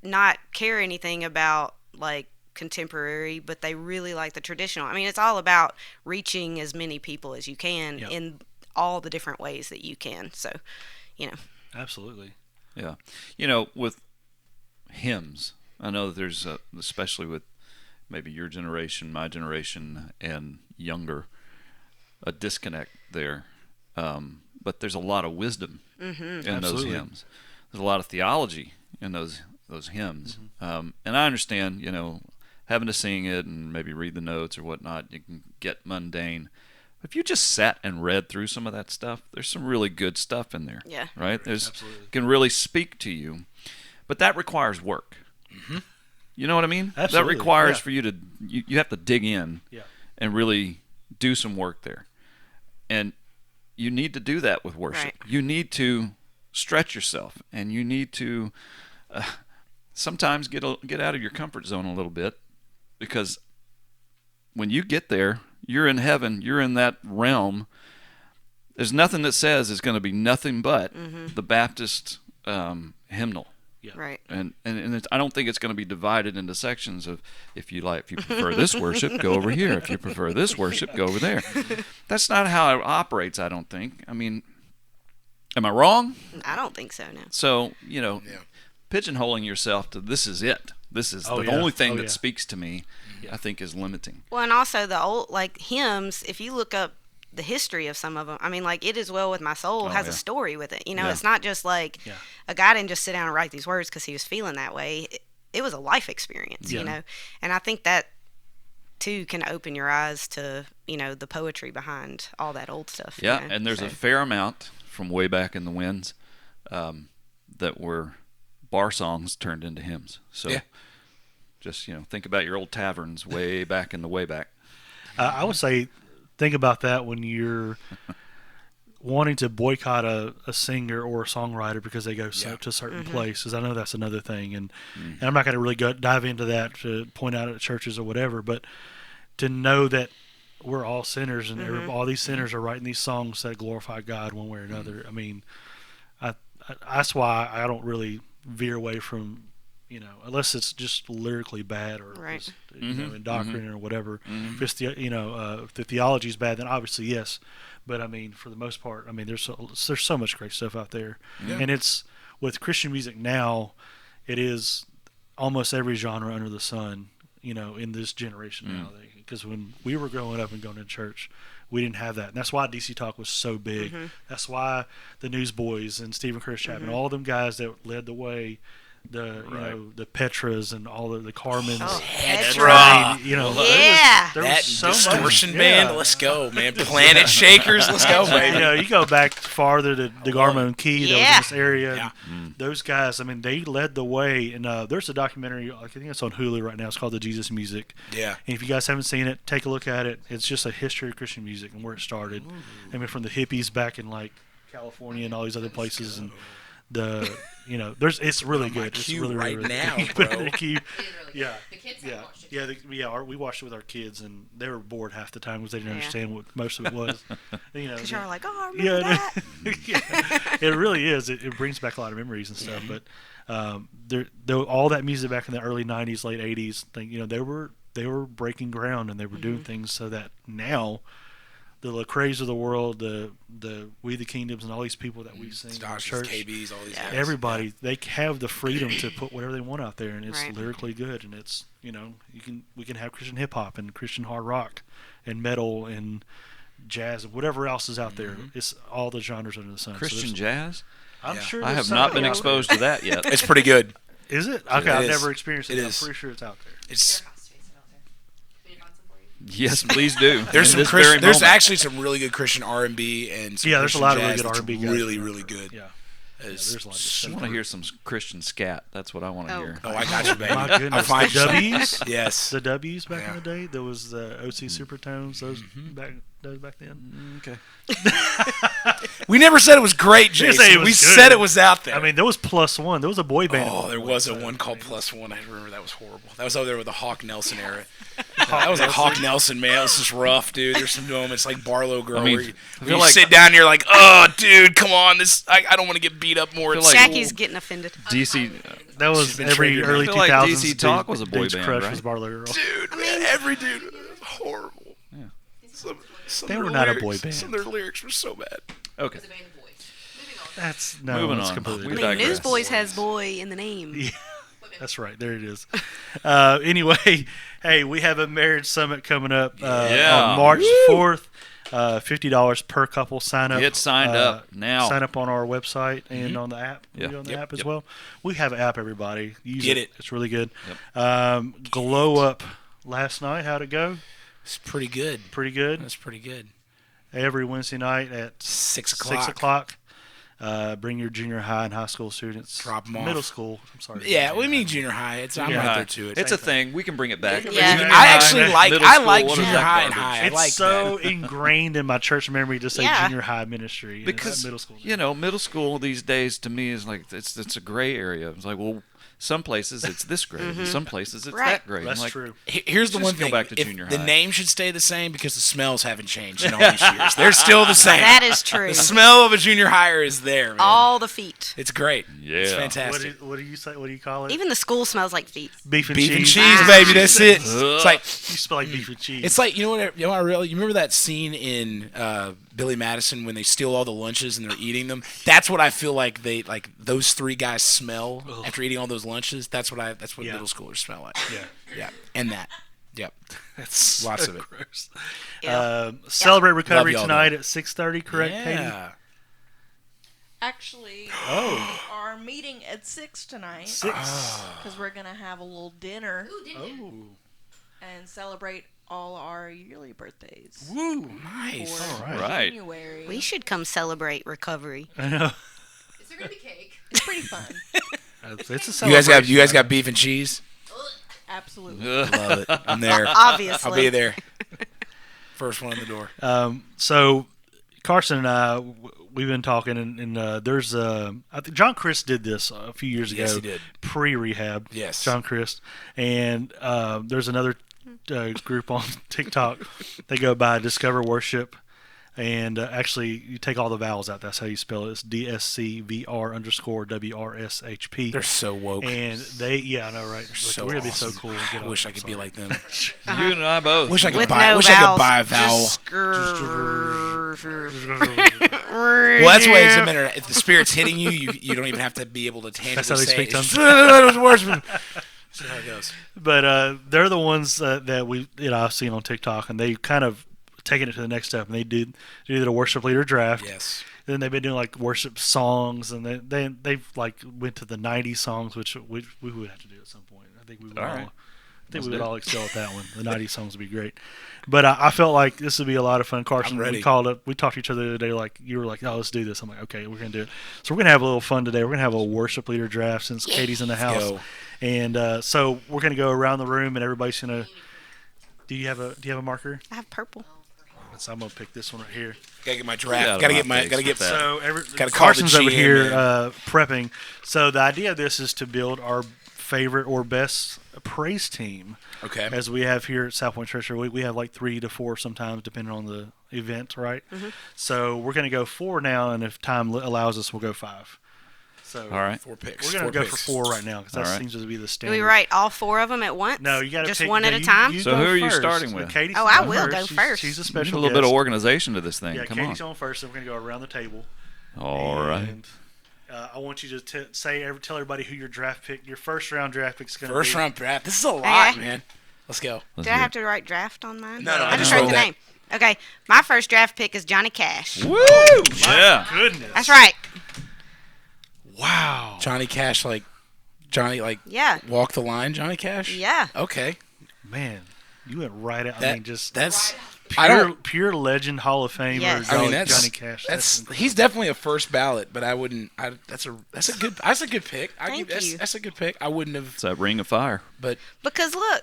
not care anything about like contemporary, but they really like the traditional. I mean, it's all about reaching as many people as you can in all the different ways that you can. So,
Absolutely.
Yeah. With hymns, I know that there's, especially with maybe your generation, my generation, and younger, a disconnect there. But there's a lot of wisdom in those hymns. There's a lot of theology in those hymns. And I understand, having to sing it and maybe read the notes or whatnot, you can get mundane. If you just sat and read through some of that stuff, there's some really good stuff in there. Yeah. Right? Can really speak to you. But that requires work. You know what I mean?
Absolutely.
That requires for you to, you have to dig in and really do some work there. And you need to do that with worship. You need to stretch yourself, and you need to sometimes get out of your comfort zone a little bit, because when you get there, you're in heaven, you're in that realm. There's nothing that says it's going to be nothing but the Baptist hymnal.
Yeah.
Right.
And I don't think it's going to be divided into sections of, if you prefer this worship, go over here. If you prefer this worship, go over there. That's not how it operates, I don't think. I mean, am I wrong?
I don't think so, no.
So, pigeonholing yourself to this is it. This is the only thing that speaks to me, I think, is limiting.
Well, and also the old, hymns, if you look up the history of some of them, I mean, It Is Well With My Soul has a story with it. It's not just a guy didn't just sit down and write these words because he was feeling that way. It was a life experience, and I think that too can open your eyes to, the poetry behind all that old stuff.
Yeah, and there's a fair amount from way back in the winds that were bar songs turned into hymns. So just, think about your old taverns way back in the way back.
I would say, think about that when you're wanting to boycott a singer or a songwriter because they go to certain places. I know that's another thing, and I'm not going to really dive into that to point out at churches or whatever, but to know that we're all sinners, and all these sinners are writing these songs that glorify God one way or another. I mean, that's why I don't really veer away from unless it's just lyrically bad or
Right.
just, in doctrine or whatever. If it's if the theology is bad, then obviously yes. But I mean, for the most part, I mean, there's so much great stuff out there, and it's with Christian music now, it is almost every genre under the sun. In this generation now, because when we were growing up and going to church, we didn't have that, and that's why DC Talk was so big. That's why the Newsboys and Stephen Curtis Chapman, all them guys that led the way, the Petras and all the Carmens.
Oh,
Petra.
Yeah.
there
That
was so
distortion
much,
band,
yeah.
let's go, man. Planet Shakers, let's go, baby.
You go back farther to DeGarmo and Key, that was in this area.
Yeah.
and those guys, I mean, they led the way. And there's a documentary, I think it's on Hulu right now. It's called The Jesus Music.
Yeah.
And if you guys haven't seen it, take a look at it. It's just a history of Christian music and where it started. I mean, from the hippies back in like California and all these other places, and it's really good. It's
queue
really,
right
really
now,
good.
bro.
The queue.
It is really good.
Yeah.
The kids
Yeah,
have watched it.
we watched it with our kids, and they were bored half the time because they didn't
Yeah.
understand what most of it was.
Because you're like, oh, I remember that.
Yeah, it really is. It brings back a lot of memories and stuff. But all that music back in the early '90s, late '80s, they were breaking ground, and they were doing things so that now the Lecrae's of the world, the We the Kingdoms, and all these people that we sing in our
Stoshes,
church,
KBs, all these guys.
everybody, they have the freedom to put whatever they want out there, and it's
Right.
lyrically good, and it's we can have Christian hip hop and Christian hard rock and metal and jazz and whatever else is out there. It's all the genres under the sun. So
Christian
there's-
jazz?
I'm
Yeah.
sure
I
there's
have not
some
been
out
exposed to that yet.
It's pretty good.
there. Is it? Okay,
It
I've
is.
never experienced it.
It
I'm
is.
pretty sure it's out there.
It's
They're hot space out there. Can you find some for you?
Yes, please do.
There's
In
some
this very
there's
moment.
actually some really good Christian R&B and some
Yeah, there's a
Christian
lot of really
jazz
good
that's
R&B guys
really
out
really
there.
good.
Yeah.
It's-
There's a lot of good
I
stuff.
want to hear some Christian scat. That's what I want to
Oh.
hear.
Oh, I got you, baby.
My
I'll
goodness,
find
the
you some.
W's,
Yes.
the W's back
Yeah.
in the day. There was the OC Supertones. Those back then.
Okay.
We never said it was great,
didn't
Jason.
say it was
We
good.
said it was out there.
I mean, there was Plus One. There was a boy band.
oh, there was a one called Plus One. I remember that was horrible. That was over there with the Hawk Nelson era. That was like Hawk Nelson, man. It was just rough, dude. There's some moments like Barlow Girl
I mean,
where you,
I
where
feel
you
like-
sit down and you're like, oh, dude, come on. I don't want to get beat up more.
I
at
feel like-
school.
Jackie's getting offended.
DC.
That was
She's been
every
triggered,
early
I feel like
2000s.
DC Talk was a boy
dude's
band,
crush
right?
was Barlow Girl.
Dude, man, every dude was horrible.
Yeah.
Some
They
of
were
their
not a
lyrics-
boy band.
Some of their lyrics were so bad.
Okay.
It's a band of boys. Moving on.
That's no.
Moving
that's
on.
completely
We
I
different.
mean,
digress.
Newsboys has boy in the name.
Yeah. That's right. There it is. Anyway, hey, we have a marriage summit coming up
Yeah.
on March 4th. $50 per couple. Sign up.
Get signed up now.
Sign up on our website and on the app.
Yeah.
We on the
Yep,
app as
yep.
well. We have an app, everybody. Use
Get it.
It's really good. Glow Up last night. How'd it go?
It's pretty good.
Pretty good.
That's pretty good.
Every Wednesday night at
6
6 o'clock. Bring your junior high and high school students.
Drop 'em off.
Middle school. I'm sorry.
Yeah, we mean junior high. I'm
Junior
right
high.
there to it.
It's a thing. We can bring it back.
Yeah.
Junior
I
high,
actually like
middle
I
school,
like
what is
junior
that
high and
garbage?
high. I
It's
like
so
that.
ingrained in my church memory to say
Yeah.
junior high ministry. and
Because
middle school.
middle school these days to me is like it's a gray area. It's like, well, some places it's this grade, and some places it's
Right.
that grade.
That's
I'm like,
true.
Here's the
Just
one
go
thing.
back to
If
junior
the
high.
name should stay the same because the smells haven't changed in all these years. They're still the same.
That is true.
The smell of a junior higher is there, man.
All the feet.
It's great. It's
Yeah.
fantastic.
What do you say? What do you call it?
Even the school smells like feet.
beef and
Beef
cheese.
and cheese, baby. That's it.
Ugh.
It's like
You smell like beef and cheese.
it's like you know what I really you remember that scene in Billy Madison when they steal all the lunches and they're eating them. That's what I feel like those three guys smell after eating all those lunches. That's what
Yeah.
middle schoolers smell like.
yeah.
Yeah, and that. Yep.
That's
Lots
so
of it.
gross.
Yeah.
Celebrate recovery
y'all,
tonight
though.
at 6:30. Correct, Katie?
Yeah.
Actually,
Oh.
our meeting at 6 tonight
6.
because we're gonna have a little dinner
Ooh, didn't you?
Oh.
and celebrate all our yearly birthdays.
Woo, nice.
For
All right.
Right.
January.
We should come celebrate recovery.
I know.
Is there gonna be cake?
It's pretty fun.
It's a
You guys
celebration.
got beef and cheese?
Absolutely.
Ugh.
Love it. I'm there.
Obviously.
I'll be there. First one in the door.
So Carson and I, we've been talking, and there's I think John Chris did this a few years ago.
Yes, he did.
Pre-rehab.
Yes.
John Chris, and there's another group on TikTok. They go by Discover Worship. And actually, you take all the vowels out. That's how you spell it. It's DSCVR_WRSHP.
They're so woke.
And they, I know, right?
So
we're gonna be so
awesome.
cool. And get
I
on
wish
it.
I could be like them.
You and I both.
Wish I could
With
buy.
no
Wish I could
vowels.
buy a vowel.
Just
Well, that's why it's a matter. If the spirit's hitting you, you don't even have to be able to tangibly
That's how they
say
speak
it.
tongues.
That was worse. That's how it goes.
But they're the ones that I've seen on TikTok, and they kind of taken it to the next step. And they did a worship leader draft.
Yes.
Then they've been doing like worship songs, and they've like went to the '90s songs, which we would have to do at some point. I think we would
All
all.
right.
I think we would all excel at that one. The '90s songs would be great. But I felt like this would be a lot of fun. Carson,
I'm ready.
we talked to each other the other day. Like you were like, "Oh, let's do this." I'm like, "Okay, we're gonna do it." So we're gonna have a little fun today. We're gonna have a worship leader draft since Katie's in the house,
go.
and so we're gonna go around the room, and everybody's gonna. Do you have a marker?
I have purple.
So I'm gonna pick this one right here.
Gotta get my
Get out
draft.
of
Gotta
my
get my.
face
Gotta get.
with that.
So
Gotta call
Carson's
the
over
GM,
here
man.
prepping. So the idea of this is to build our favorite or best praise team,
Okay.
as we have here at SouthPoint Church. We have like 3 to 4 sometimes, depending on the event, right? So we're going to go 4 now, and if time allows us, we'll go 5. So
All right.
4 picks.
we're going to go for 4 right now because that
All right.
seems to be the
Do
standard.
we write all 4 of them at once?
No, you got to
just
pick
one at
no,
a time.
You
So
go
who are you
first.
starting with?
Katie's
Oh, I
going
will go
She's
first.
a
Need
special
a little bit of
guest.
organization to this thing.
Yeah,
Come
Katie's
on.
on first, and we're going to go around the table.
All right.
And, I want you to tell everybody who your first round draft pick is going to be.
First round draft. This is a lot,
Okay.
man. Let's go.
Let's
Did I
do
have
it.
to write draft on mine?
No,
I just
wrote
wrote the
that.
name. Okay, my first draft pick is Johnny Cash.
Woo!
My
Yeah.
goodness.
That's right.
Wow.
Johnny Cash,
Yeah.
walk the line. Johnny Cash.
Yeah.
Okay.
Man, you went right out.
That,
I mean, just
that's.
pure,
I don't.
pure legend, Hall of Famer.
Yes.
I mean, that's
Johnny Cash.
He's definitely a first ballot, but I wouldn't. That's a good pick.
Thank you.
That's a good pick. I wouldn't have.
It's that ring of fire.
But
Because look,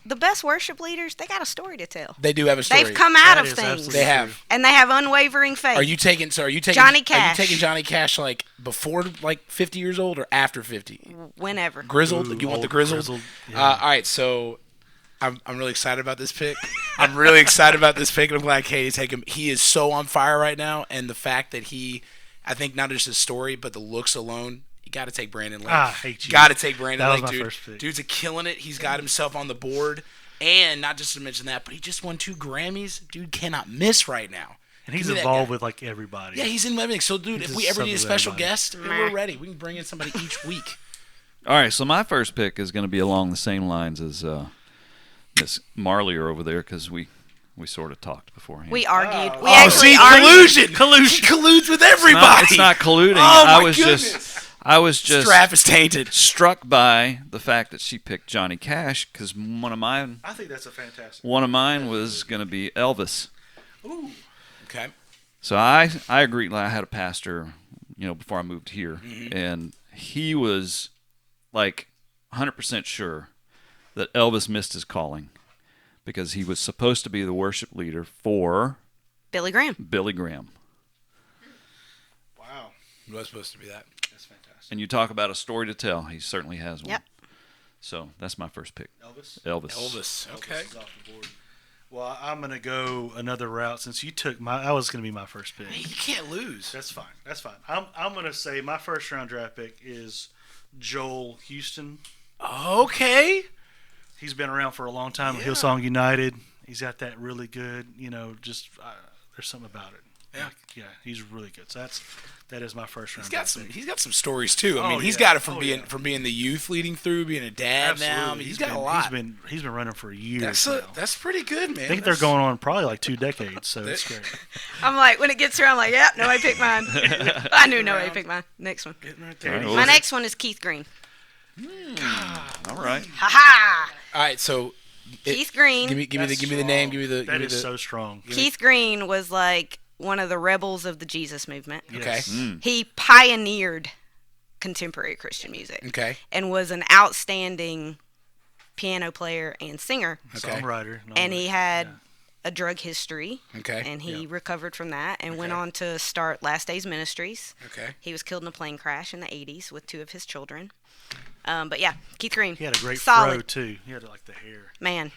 the best worship leaders, they got a story to tell.
they do have a story.
They've come out
That
of
is
things.
absolutely
They have.
And they have unwavering faith.
Are you taking
Johnny
Are you
Cash.
taking Johnny Cash like before like 50 years old or after 50?
Whenever.
Grizzled?
Ooh,
You want the
old
grizzled?
yeah.
All right, so I'm really excited about this pick. I'm really excited about this pick, and I'm glad Katie take him. He is so on fire right now, and the fact that I think not just his story, but the looks alone. You got to take Brandon Lake.
I hate you.
Got to take Brandon
That was
Lake,
my
dude.
first pick.
Dude's a killing it. He's got himself on the board, and not just to mention that, but he just won 2 Grammys. Dude cannot miss right now.
and he's
Give me that
involved
guy.
with like everybody.
Yeah, he's in everything. So, dude,
He's
if
just
we ever need a
something
special
everybody.
guest, we're ready. We can bring in somebody each week.
All right, so my first pick is going to be along the same lines as Miss Marlier over there because we sort of talked beforehand.
We argued. We
Oh,
actually
see,
argued.
collusion. He colludes with
It's
everybody.
not, it's not colluding.
Oh, my
I was
goodness.
just
Draft is tainted.
struck by the fact that she picked Johnny Cash because one of mine
I think that's a fantastic.
was going to be Elvis.
Ooh.
Okay.
So I agreed. I had a pastor, before I moved here, and he was like 100% sure that Elvis missed his calling because he was supposed to be the worship leader for
Billy Graham.
Billy Graham.
Wow.
It was supposed to be that.
That's fantastic.
And you talk about a story to tell. He certainly has one.
Yep.
So that's my first pick.
Elvis.
Elvis. Okay.
Elvis is off the board. Well, I'm gonna go another route since you took that was gonna be my first pick.
You can't lose.
That's fine. That's fine. I'm gonna say my first round draft pick is Joel Houston.
Okay.
He's been around for a long time. Yeah. Hillsong United. He's got that really good. There's something about it.
Yeah.
Yeah. He's really good. So that is my first round.
He's got some stories too. I
Oh,
mean, he's
yeah.
got it from
Oh,
being
yeah.
from being the youth leading through, being a dad now. I mean, he's got a lot.
He's been running for years. now.
That's pretty good, man.
I think they're going on probably like 2 decades. So it's great.
I'm like, when it gets around, I'm like, yep, nobody picked mine. I knew nobody picked mine. Next one.
Getting right
All
there.
right,
My
well,
next one is Keith Green.
all right.
Ha ha!
All right, so
Keith Green.
give me the name. Give me the.
That is so strong.
Keith Green was like one of the rebels of the Jesus movement.
Okay.
Yes.
He pioneered contemporary Christian music
Okay.
and was an outstanding piano player and singer.
Okay.
Songwriter.
And he had a drug history,
Okay.
and he
Yeah.
recovered from that and went
Okay.
on to start Last Days Ministries.
Okay.
He was killed in a plane crash in the 80s with 2 of his children. But yeah, Keith Green.
He had a great
solid
fro too. He had like the hair.
man.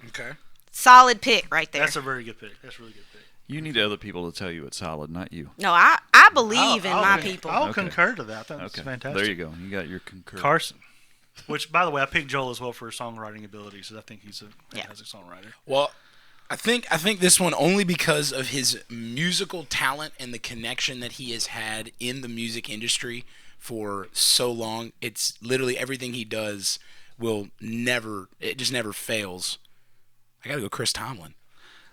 Okay.
Solid pick right there.
That's a very good pick. That's a really good pick.
You need other people to tell you it's solid, not you.
No, I believe in my people.
I'll
Okay.
concur to that. That's
Okay,
fantastic.
there you go. You got your concur.
Carson, which, by the way, I picked Joel as well for his songwriting abilities. I think he's a fantastic songwriter.
Well, I think this one only because of his musical talent and the connection that he has had in the music industry for so long. It's literally everything he does it just never fails. I gotta go Chris Tomlin.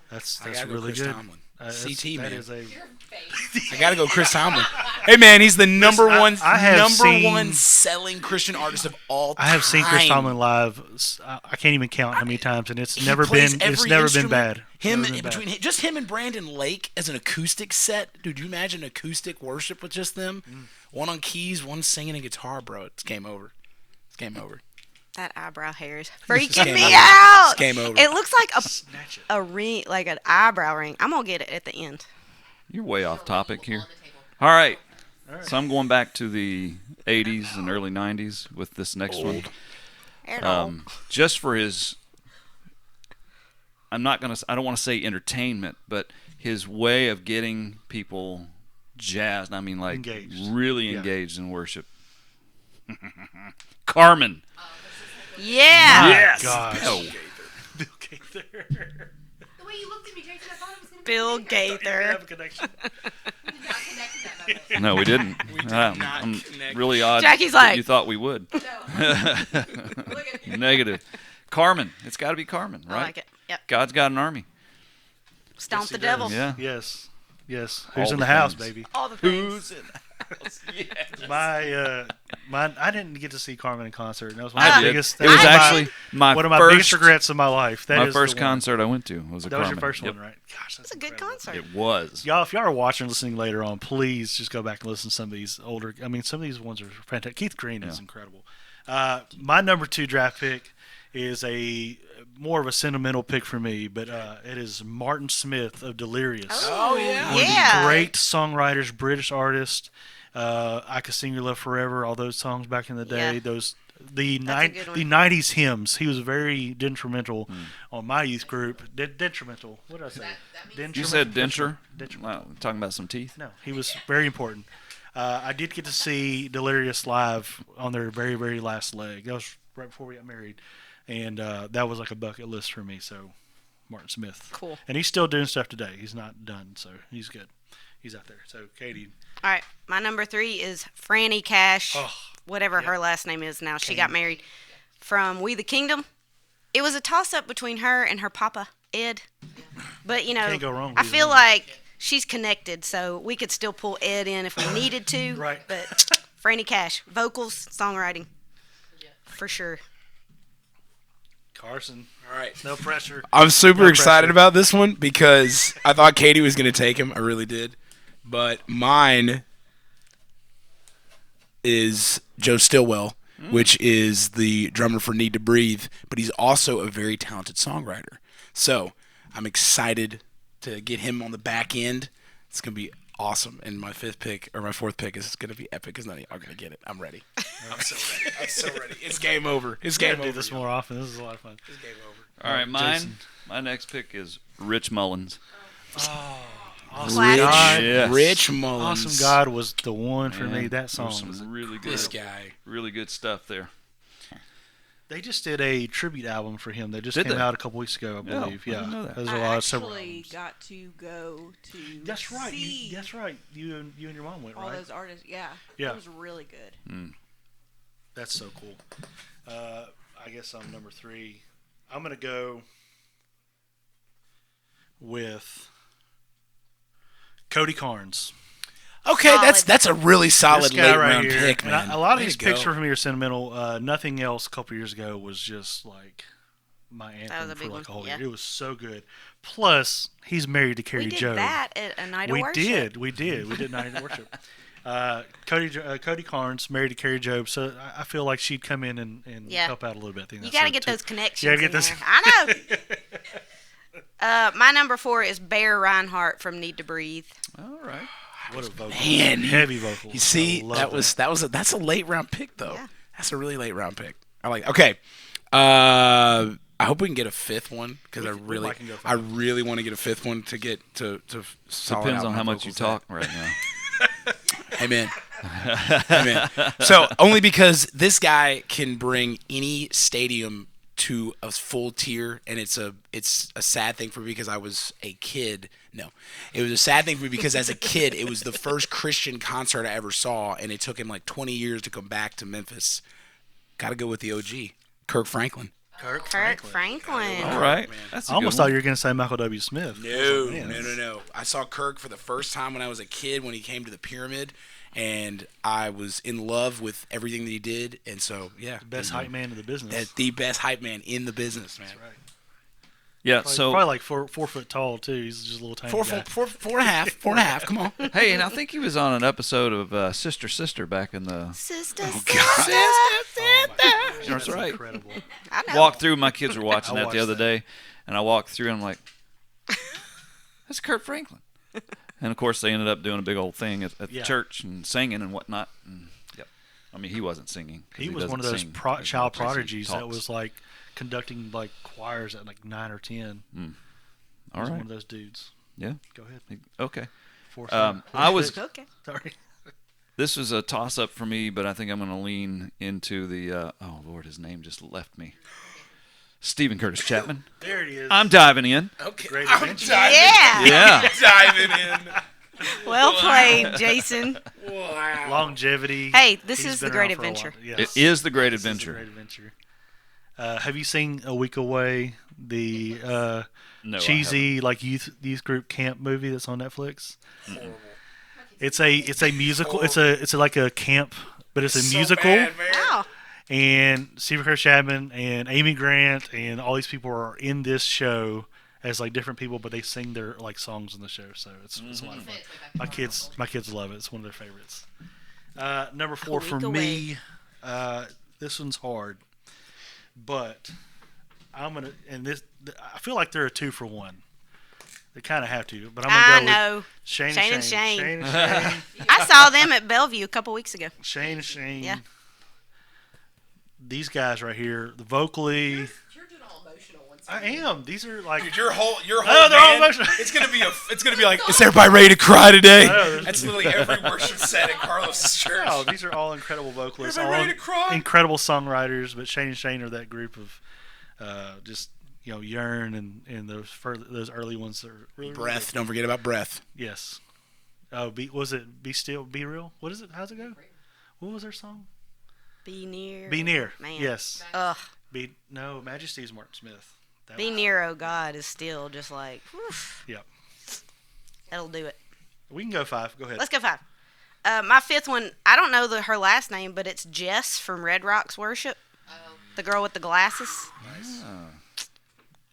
That's
I gotta go
really
Chris
good.
Tomlin.
That's-
CT,
that
man.
is a
Your face.
I gotta go Chris Tomlin. Hey man, he's the number
Listen, I have
number one
seen-
selling Christian artist of all time.
I have seen Chris Tomlin live. I can't even count how many times, and it's never
plays
been. It's
every
never been
instrument.
bad.
Him
Never been bad.
between just him and Brandon Lake as an acoustic set. Dude, you imagine acoustic worship with just them? One on keys, one singing a guitar, bro. It's game over. It's game over.
That eyebrow hair is
game
freaking me
over.
out.
It's game over.
It looks like
Snatch it.
a ring, like an eyebrow ring. I'm gonna get it at the end.
You're way off topic
On
here.
the table.
All right.
right.
So I'm going back to the 80s and early 90s with this next one. Just for his, I don't want to say entertainment, but his way of getting people jazzed. I mean, like
Engaged.
really
Yeah.
engaged in worship. Carmen.
Yeah.
Yes.
Gosh.
Oh.
Bill Gaither.
The way you looked at me, Jason, I thought it was going to
Bill
be bigger.
Gaither.
Have a connection.
We did not connect that moment.
No, we didn't.
did
I'm
not connect.
really odd.
Jackie's
that
like-
you thought we would.
No. Look at you.
Negative. Carmen. It's got to be Carmen,
I
right?
like it. Yep.
God's got an army.
Stomp
Yes,
the
he
devil.
does.
Yeah.
Yes. Yes.
All
Who's in
the
the house,
things.
baby?
All the things.
Who's in the house? Yes.
My I didn't get to see Carmen in concert. And that was
I
my
did.
biggest.
It was
that
actually my
one of my
first,
biggest regrets of my life. That
my
is
first
the one.
concert I went to was a
That was
Carmen.
your first
Yep.
one, right? Gosh, that's
It's a good
incredible.
concert.
It was.
Y'all, if y'all are watching, listening later on, please just go back and listen to some of these older. I mean, some of these ones are fantastic. Keith Green is
Yeah.
incredible. My number 2 draft pick is a more of a sentimental pick for me, but it is Martin Smith of Delirious.
Oh, yeah.
One of
Yeah.
the great songwriters, British artist. I Could Sing Your Love Forever, all those songs back in the day.
Yeah.
The
That's a good one.
90s hymns. He was very detrimental on my youth group. Detrimental. What did I say?
That means
You said denture?
Denture.
Wow, talking about some teeth?
No, he was very important. I did get to see Delirious live on their very, very last leg. That was right before we got married. And that was like a bucket list for me. So, Martin Smith.
Cool.
And he's still doing stuff today. He's not done, so he's good. He's out there. So, Katie.
All right. My number 3 is Franny Cash.
Oh,
Whatever her last name is now. She got married from We the Kingdom. It was a toss-up between her and her papa, Ed. But, you know,
Can't go wrong with
I
either
feel
one.
like she's connected, so we could still pull Ed in if we needed to.
Right.
But Franny Cash, vocals, songwriting, for sure.
Carson.
All right.
No pressure.
I'm super
No
excited
pressure.
about this one because I thought Katie was going to take him. I really did. But mine is Joe Stillwell, which is the drummer for Need to Breathe, but he's also a very talented songwriter. So I'm excited to get him on the back end. It's going to be awesome. And my fourth pick is going to be epic because none of y'all are going to get it. I'm ready. I'm so ready. I'm so ready. It's game over. It's
We're
game
gonna
over.
do this
y'all.
more often. This is a lot of fun.
It's game over.
All right, mine.
Jason.
My next pick is Rich Mullins.
Awesome
Rich,
God.
Yes.
Rich Mullins.
Awesome God was the one for me.
Man,
That song
there's
was
some really good,
This guy.
really good stuff there.
They just did a tribute album for him. They just
Did
came
they?
out a couple weeks ago, I
Yeah,
believe.
I
Yeah,
didn't know that.
there's a
I
lot of several
actually
albums.
got to go to
That's right.
see
That's right. You and your mom went,
all
right?
those artists. Yeah,
Yeah.
it was really good.
That's so cool. I guess I'm number 3. I'm gonna go with Cody Carnes.
Okay,
Solid.
that's a really solid
This guy
late
right
round
here.
pick,
And
man.
a lot of
Way
these
to
picks
go.
for me are sentimental. Nothing Else a couple years ago was just like my
was
anthem
a
for
big
like a whole
one, yeah.
year. It was so good. Plus, he's married to Carrie
We did
Joe.
that at a night of
We
worship.
did Night of Worship. Cody Carnes married to Carrie Job, so I feel like she'd come in and
Yeah.
help out a little bit. I think
You
that's
got to
so
get
too.
those connections.
You gotta get
in
those-
there. I know. My number 4 is Bear Reinhardt from Need to Breathe.
All right.
What a vocal!
Man,
Heavy vocal.
You see,
I love
that's a late round pick though.
Yeah.
That's a really late round pick. I like. Okay, I hope we can get a fifth one because
We might can go
I
five.
really want to get a fifth one to get to solid
Depends
out
on
my
how much you
vocals
talk right now.
Hey man. Hey man. So only because this guy can bring any stadium to a full tier, and it's a sad thing for me because I was a kid. No, it was a sad thing for me because as a kid, it was the first Christian concert I ever saw, and it took him like 20 years to come back to Memphis. Got to go with the OG, Kirk Franklin.
Kirk
Franklin.
All right. That's a
I almost
good
thought
one.
you were going to say Michael W. Smith.
No. I saw Kirk for the first time when I was a kid when he came to the Pyramid, and I was in love with everything that he did. And so, yeah,
Best hype man in the business.
That's the best hype man in the business, man.
That's right.
Yeah,
Probably,
so
probably like 4 foot tall too. He's just a little tiny guy.
Four and a half. Come on.
hey, and I think he was on an episode of Sister Sister back in the.
Sister,
God.
sister.
That's right.
Incredible.
I know.
Walked through. My kids were watching
I
that the
watched
other
that.
day, and I walked through and I'm like, "That's Kurt Franklin." And of course, they ended up doing a big old thing at the
Yeah.
church and singing and whatnot. And, yep. I mean, he wasn't singing. 'cause
He was one of
doesn't
those
sing. He
child
walks, he
prodigies that
talks.
was like conducting like choirs at like 9 or 10.
All
He was
right.
one of those dudes.
Yeah.
Go ahead.
Okay.
Force
I was.
Okay.
Sorry.
This was a toss-up for me, but I think I'm going to lean into the. Oh Lord, his name just left me. Stephen Curtis Chapman.
There he is.
I'm diving in.
Okay.
Great
I'm
adventure.
diving,
Yeah.
Yeah.
diving in.
Well played, Jason.
Wow.
Longevity.
Hey, this
He's
is The
been
Great
around for a
Adventure.
while. Yes.
It is the Great
This is The
Adventure.
Great Adventure. Have you seen A Week Away, the
No, I
cheesy like youth group camp movie that's on Netflix? It's a musical. It's like a camp, but it's a
So
musical.
bad, man.
Wow.
And Stephen Curtis Chapman and Amy Grant and all these people are in this show as like different people, but they sing their like songs in the show. So it's a lot of fun. My kids love it. It's one of their favorites. Number 4
Week
for
Away.
me. This one's hard, but I'm gonna I feel like they're a 2 for 1. They kind of have to, but I'm
I
gonna go
know.
with Shane
Shane
and
and
Shane.
Shane.
Shane and Shane.
I saw them at Bellevue a couple weeks ago.
Shane and Shane.
Yeah.
These guys right here, the vocally.
You're doing all emotional ones.
I am. These are like.
Dude, your whole
they're all
band,
emotional.
it's gonna be like, is everybody ready to cry today?
know.
That's literally every worship set in Carlos' church.
Oh, these are all incredible vocalists, all
Everybody ready to cry?
incredible songwriters. But Shane and Shane are that group of just Yearn and those early ones are really
Breath. Don't forget about breath.
Yes. Oh, was it Be Still, Be Real? What is it? How's it go? What was their song?
Be near.
Be Near.
Man.
Yes.
Ugh.
No, Majesty's Martin Smith. That
Be
was-
near, oh God, is still just like, whew,
Yep.
that'll do it.
We can go 5. Go ahead.
Let's go 5. My 5th one, I don't know her last name, but it's Jess from Red Rocks Worship. The girl with the glasses.
Ah,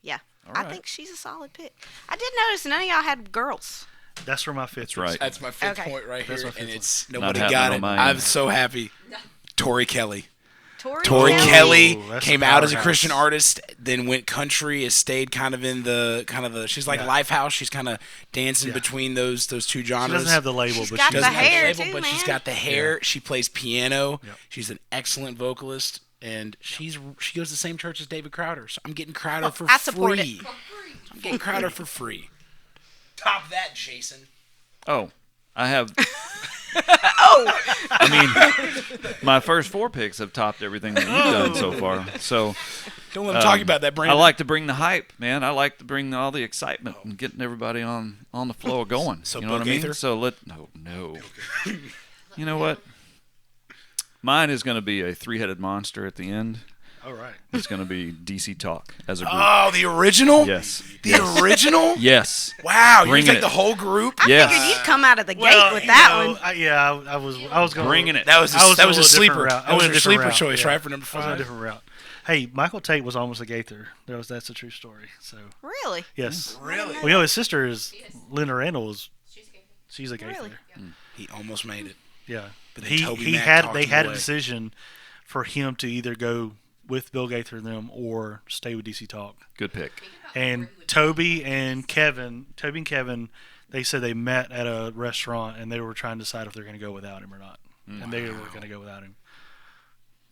Yeah.
all
I
right.
think she's a solid pick. I did notice none of y'all had girls.
That's where my 5th
That's
is.
right.
That's my 5th
Okay.
point right
That's
here,
my fifth
and
one.
it's
Not
nobody
happening
got
on
it.
mine.
I'm so happy. Tori Kelly.
Tori
Tori
Kelly.
Kelly
that's
came
a
out as a
powerhouse.
Christian artist, then went country, has stayed kind of in the she's like
Yeah.
Lifehouse. She's kind of dancing
Yeah.
between those two
She
genres.
doesn't have the label,
She's
but
got
she
the
doesn't have
hair,
label,
too,
but she's
man.
got the hair. She plays piano.
Yep.
She's an excellent vocalist, and she goes to the same church as David Crowder. So I'm getting Crowder for
I support
free. I'm getting Crowder for free. Top that, Jason.
Oh, I have.
Oh,
I mean, my first 4 picks have topped everything that you've done so far. So
Don't let him talk about that,
I
Brandon.
like to bring the hype, man. I like to bring all the excitement and getting everybody on the flow going.
So
you know what I
Bill
mean?
Gaither?
So no. You know what? Mine is going to be a 3-headed monster at the end.
All right.
It's going to be DC Talk as a group.
Oh, the original?
Yes.
The original?
Yes.
Wow, you
Bringing
take
it.
the whole group?
I
Yes.
figured you'd come out of the gate
Well,
with that one.
I was going
Bringing it.
That was a,
I was
that
a
was a
little
sleeper.
different route. I
That was
went a
your
different
sleeper
route,
choice,
yeah.
right, for number
I was on a
5?
different route. Hey, Michael Tate was almost a Gaither. That's a true story. So
Really?
yes.
Really?
Well, his sister is Linda Randall.
She's good.
She's a Gaither.
Really?
He almost made it.
Yeah,
But then Toby Mac talked
they
him
had a
away.
decision for him to either go with Bill Gaither and them or stay with DC Talk.
Good pick.
And Toby and Kevin, they said they met at a restaurant and they were trying to decide if they're going to go without him or not. And they were going to go without him.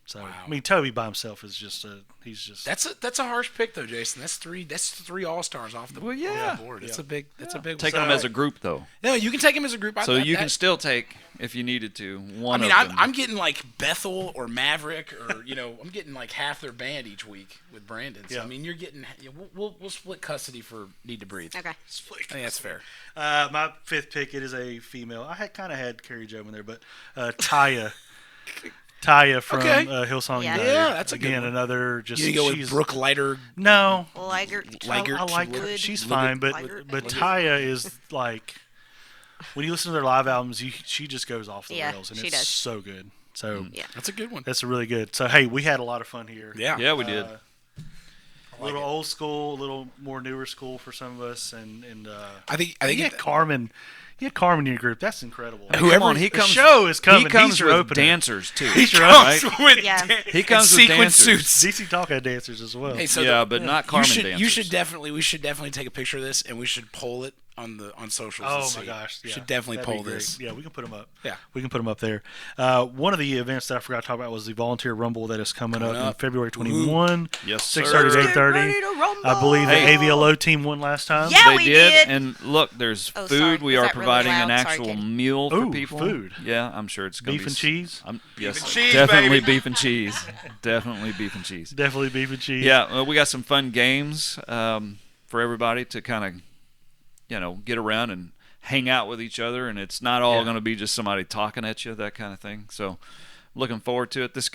So
Wow.
I mean, Toby by himself is just he's just.
That's a harsh pick though, Jason. That's three all-stars off the, off the board. It's a big
Take
one.
them as a group, though.
No, you can take them as a group.
So you can still take, if you needed to, one of them.
I'm getting like Bethel or Maverick or I'm getting like half their band each week with Brandon. So
Yeah.
I mean, you're getting we'll split custody for Need to Breathe.
Okay.
I think that's fair.
My fifth pick, it is a female. I had Carrie Jo in there, but Taya. Taya from
Okay.
Hillsong.
Yeah.
United.
Yeah, that's a good
again
one.
another just.
You go with
she's,
Brooke Leiter.
No,
Liger.
I like her.
Wood.
She's fine, but Taya is like when you listen to their live albums, she just goes off the
Yeah,
rails, and
she
it's
does.
so good. So
Yeah.
That's a good one.
that's really good. So hey, we had a lot of fun here.
Yeah, we did.
A little old school, a little more newer school for some of us, and
I think
you had Carmen. You had Carmen in your group. That's incredible.
Whoever-
Come on,
the show is coming.
He comes
He's your
with
opener.
dancers too.
He's your
right?
with
Yeah.
He comes with
sequin
dancers.
suits.
DC Talk had dancers as well.
Hey, so
Yeah, but not Carmen dancers.
We should definitely take a picture of this and we should poll it on socials. and
Oh
see.
my gosh! Yeah,
should definitely
that'd be
poll
great.
this.
Yeah, we can put them up.
Yeah.
we can put them up there. One of the events that I forgot to talk about was the Volunteer Rumble that is coming up on February 21.
Yes,
6:30 to
sir.
8:30. I believe the
Hey.
AVLO team won last time.
Yeah,
They
we
did,
did.
and look, there's
Oh,
food.
sorry.
We
Was
are
that really
providing
loud?
an
Sorry,
actual
Katie.
meal for
Ooh,
people.
food.
Yeah, I'm sure it's gonna
Beef
be
and cheese.
Yes,
and cheese,
definitely
baby.
beef and cheese. Definitely beef and cheese.
Definitely beef and cheese.
Yeah, we got some fun games for everybody to kind of, get around and hang out with each other, and it's not all going to be just somebody talking at you, that kind of thing. So, looking forward to it. This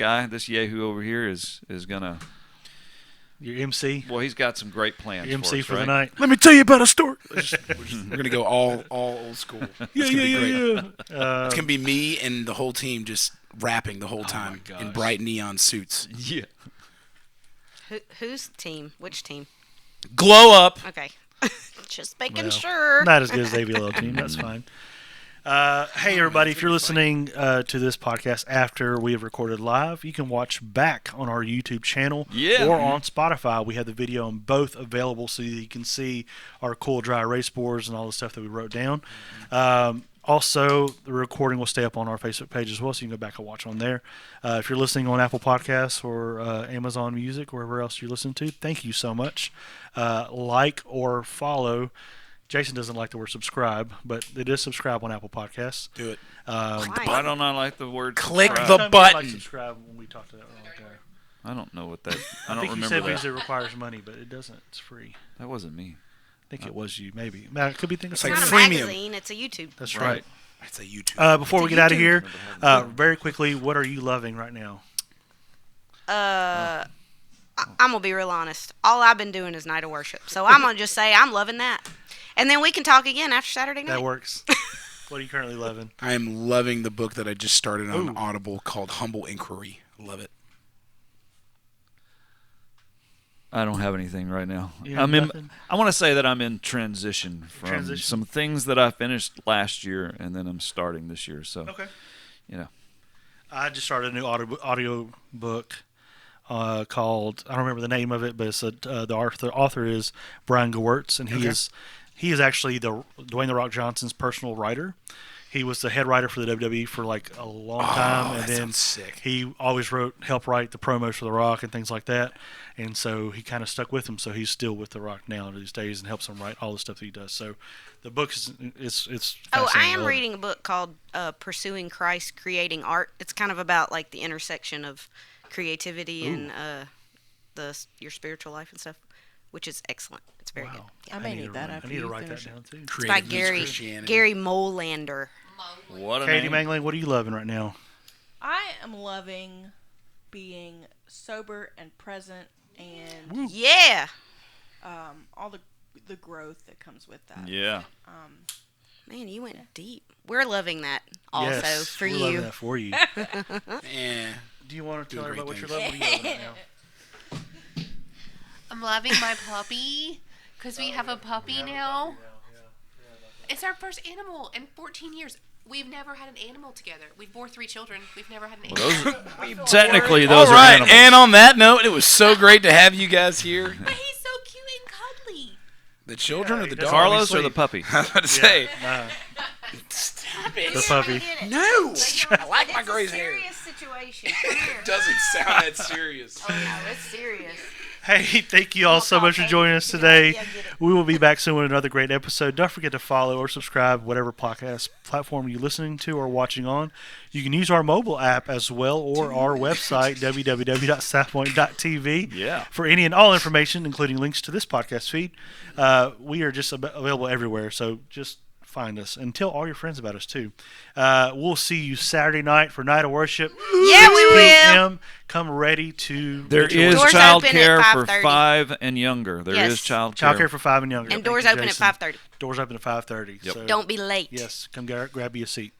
Yahoo over here is gonna.
Your MC.
Well, he's got some great plans.
Your MC
us,
for
right?
the night. Let me tell you about a story.
We're gonna go all old school.
Yeah.
It's gonna be me and the whole team just rapping the whole time in
gosh.
bright neon suits.
Yeah.
Whose team? Which team?
Glow up.
Okay. Just making
Well,
sure.
Not as good as the AVLO team. That's fine. Hey, everybody, if you're listening to this podcast after we have recorded live, you can watch back on our YouTube channel
Yeah.
or on Spotify. We have the video on both available so you can see our cool dry erase boards and all the stuff that we wrote down. Also, the recording will stay up on our Facebook page as well, so you can go back and watch on there. If you're listening on Apple Podcasts or Amazon Music, wherever else you listen to, thank you so much. Like or follow. Jason doesn't like the word subscribe, but it is subscribe on Apple Podcasts.
Do it.
Why don't I like the word
Click
subscribe?
the
Sometimes you like
button.
subscribe when we talk to that guy.
I don't know what that. I
I
don't
think you
remember
said
that.
because it requires money, but it doesn't. It's free.
That wasn't me.
I think it was you, maybe. I could be thinking
It's
It's
like
not a
freemium.
magazine. It's a YouTube.
That's
Right.
right.
That's a YouTube.
Before we get out of here, very quickly, what are you loving right now?
I'm gonna be real honest. All I've been doing is night of worship, so I'm gonna just say I'm loving that, and then we can talk again after Saturday night.
That works. What are you currently loving?
I am loving the book that I just started on
Ooh.
Audible called Humble Inquiry. I love it.
I don't have anything right now.
You have nothing?
I want to say that I'm in transition from
Transition?
some things that I finished last year, and then I'm starting this year. So,
Okay.
I
just started a new audio book called, I don't remember the name of it, but it's the author is Brian Gewirtz, and he is actually the Dwayne "The Rock" Johnson's personal writer. He was the head writer for the WWE for like a long time, and
that
then
sounds sick.
he always helped write the promos for The Rock and things like that. And so he kind of stuck with him. So he's still with The Rock now these days and helps him write all the stuff that he does. So the book is it's
Oh, I
fascinating.
am
love it.
reading a book called "Pursuing Christ: Creating Art." It's kind of about like the intersection of creativity and your spiritual life and stuff, which is excellent. It's very good.
I may need that
I
after
need to
you
write
finish
that
it.
down too.
It's by
Creative meets
Gary
Christianity.
Molander.
what a
Katie
name.
Mangling, what are you loving right now?
I am loving being sober and present and
Yeah.
all the growth that comes with that.
Yeah.
Man, you went deep. We're loving that also
Yes,
for
we're loving
you.
that for you.
Eh.
Do you want to tell
Doing
everybody what
great
you're loving? What are you loving right now?
I'm loving my puppy because we have a puppy now. It's our first animal in 14 years. We've never had an animal together. We've bore 3 children. We've never had an animal.
Technically,
All
those are
right,
animals.
and on that note, it was so great to have you guys here.
But he's so cute and cuddly.
The children or the
that's
dogs?
Carlos or
Obviously-
the puppy?
I was about to say.
The puppy.
No, I like my gray hair.
Serious situation. Come here.
It doesn't sound that serious.
Oh no, it's serious.
Hey, thank you all so much for joining us today. We will be back soon with another great episode. Don't forget to follow or subscribe whatever podcast platform you're listening to or watching on. You can use our mobile app as well or our website, www.southpoint.tv, for any and all information, including links to this podcast feed. We are just available everywhere, so just find us and tell all your friends about us too. We'll see you Saturday night for Night of Worship.
Yeah, we
6
will.
p.m. Come ready to.
There
get your
is
worship.
Doors
child
open
care
at
for
5:30.
5 and younger. There is
Yes.
child
Child
care.
care for 5 and younger.
And
Thank
doors
you,
open at
Jason.
5:30.
Doors open at 5:30.
Yep.
So,
Don't be late.
yes, come grab you a seat.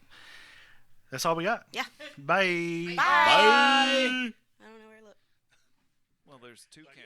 That's all we got.
Yeah.
Bye.
Bye. I don't know where to look.
Well, there's 2 cameras.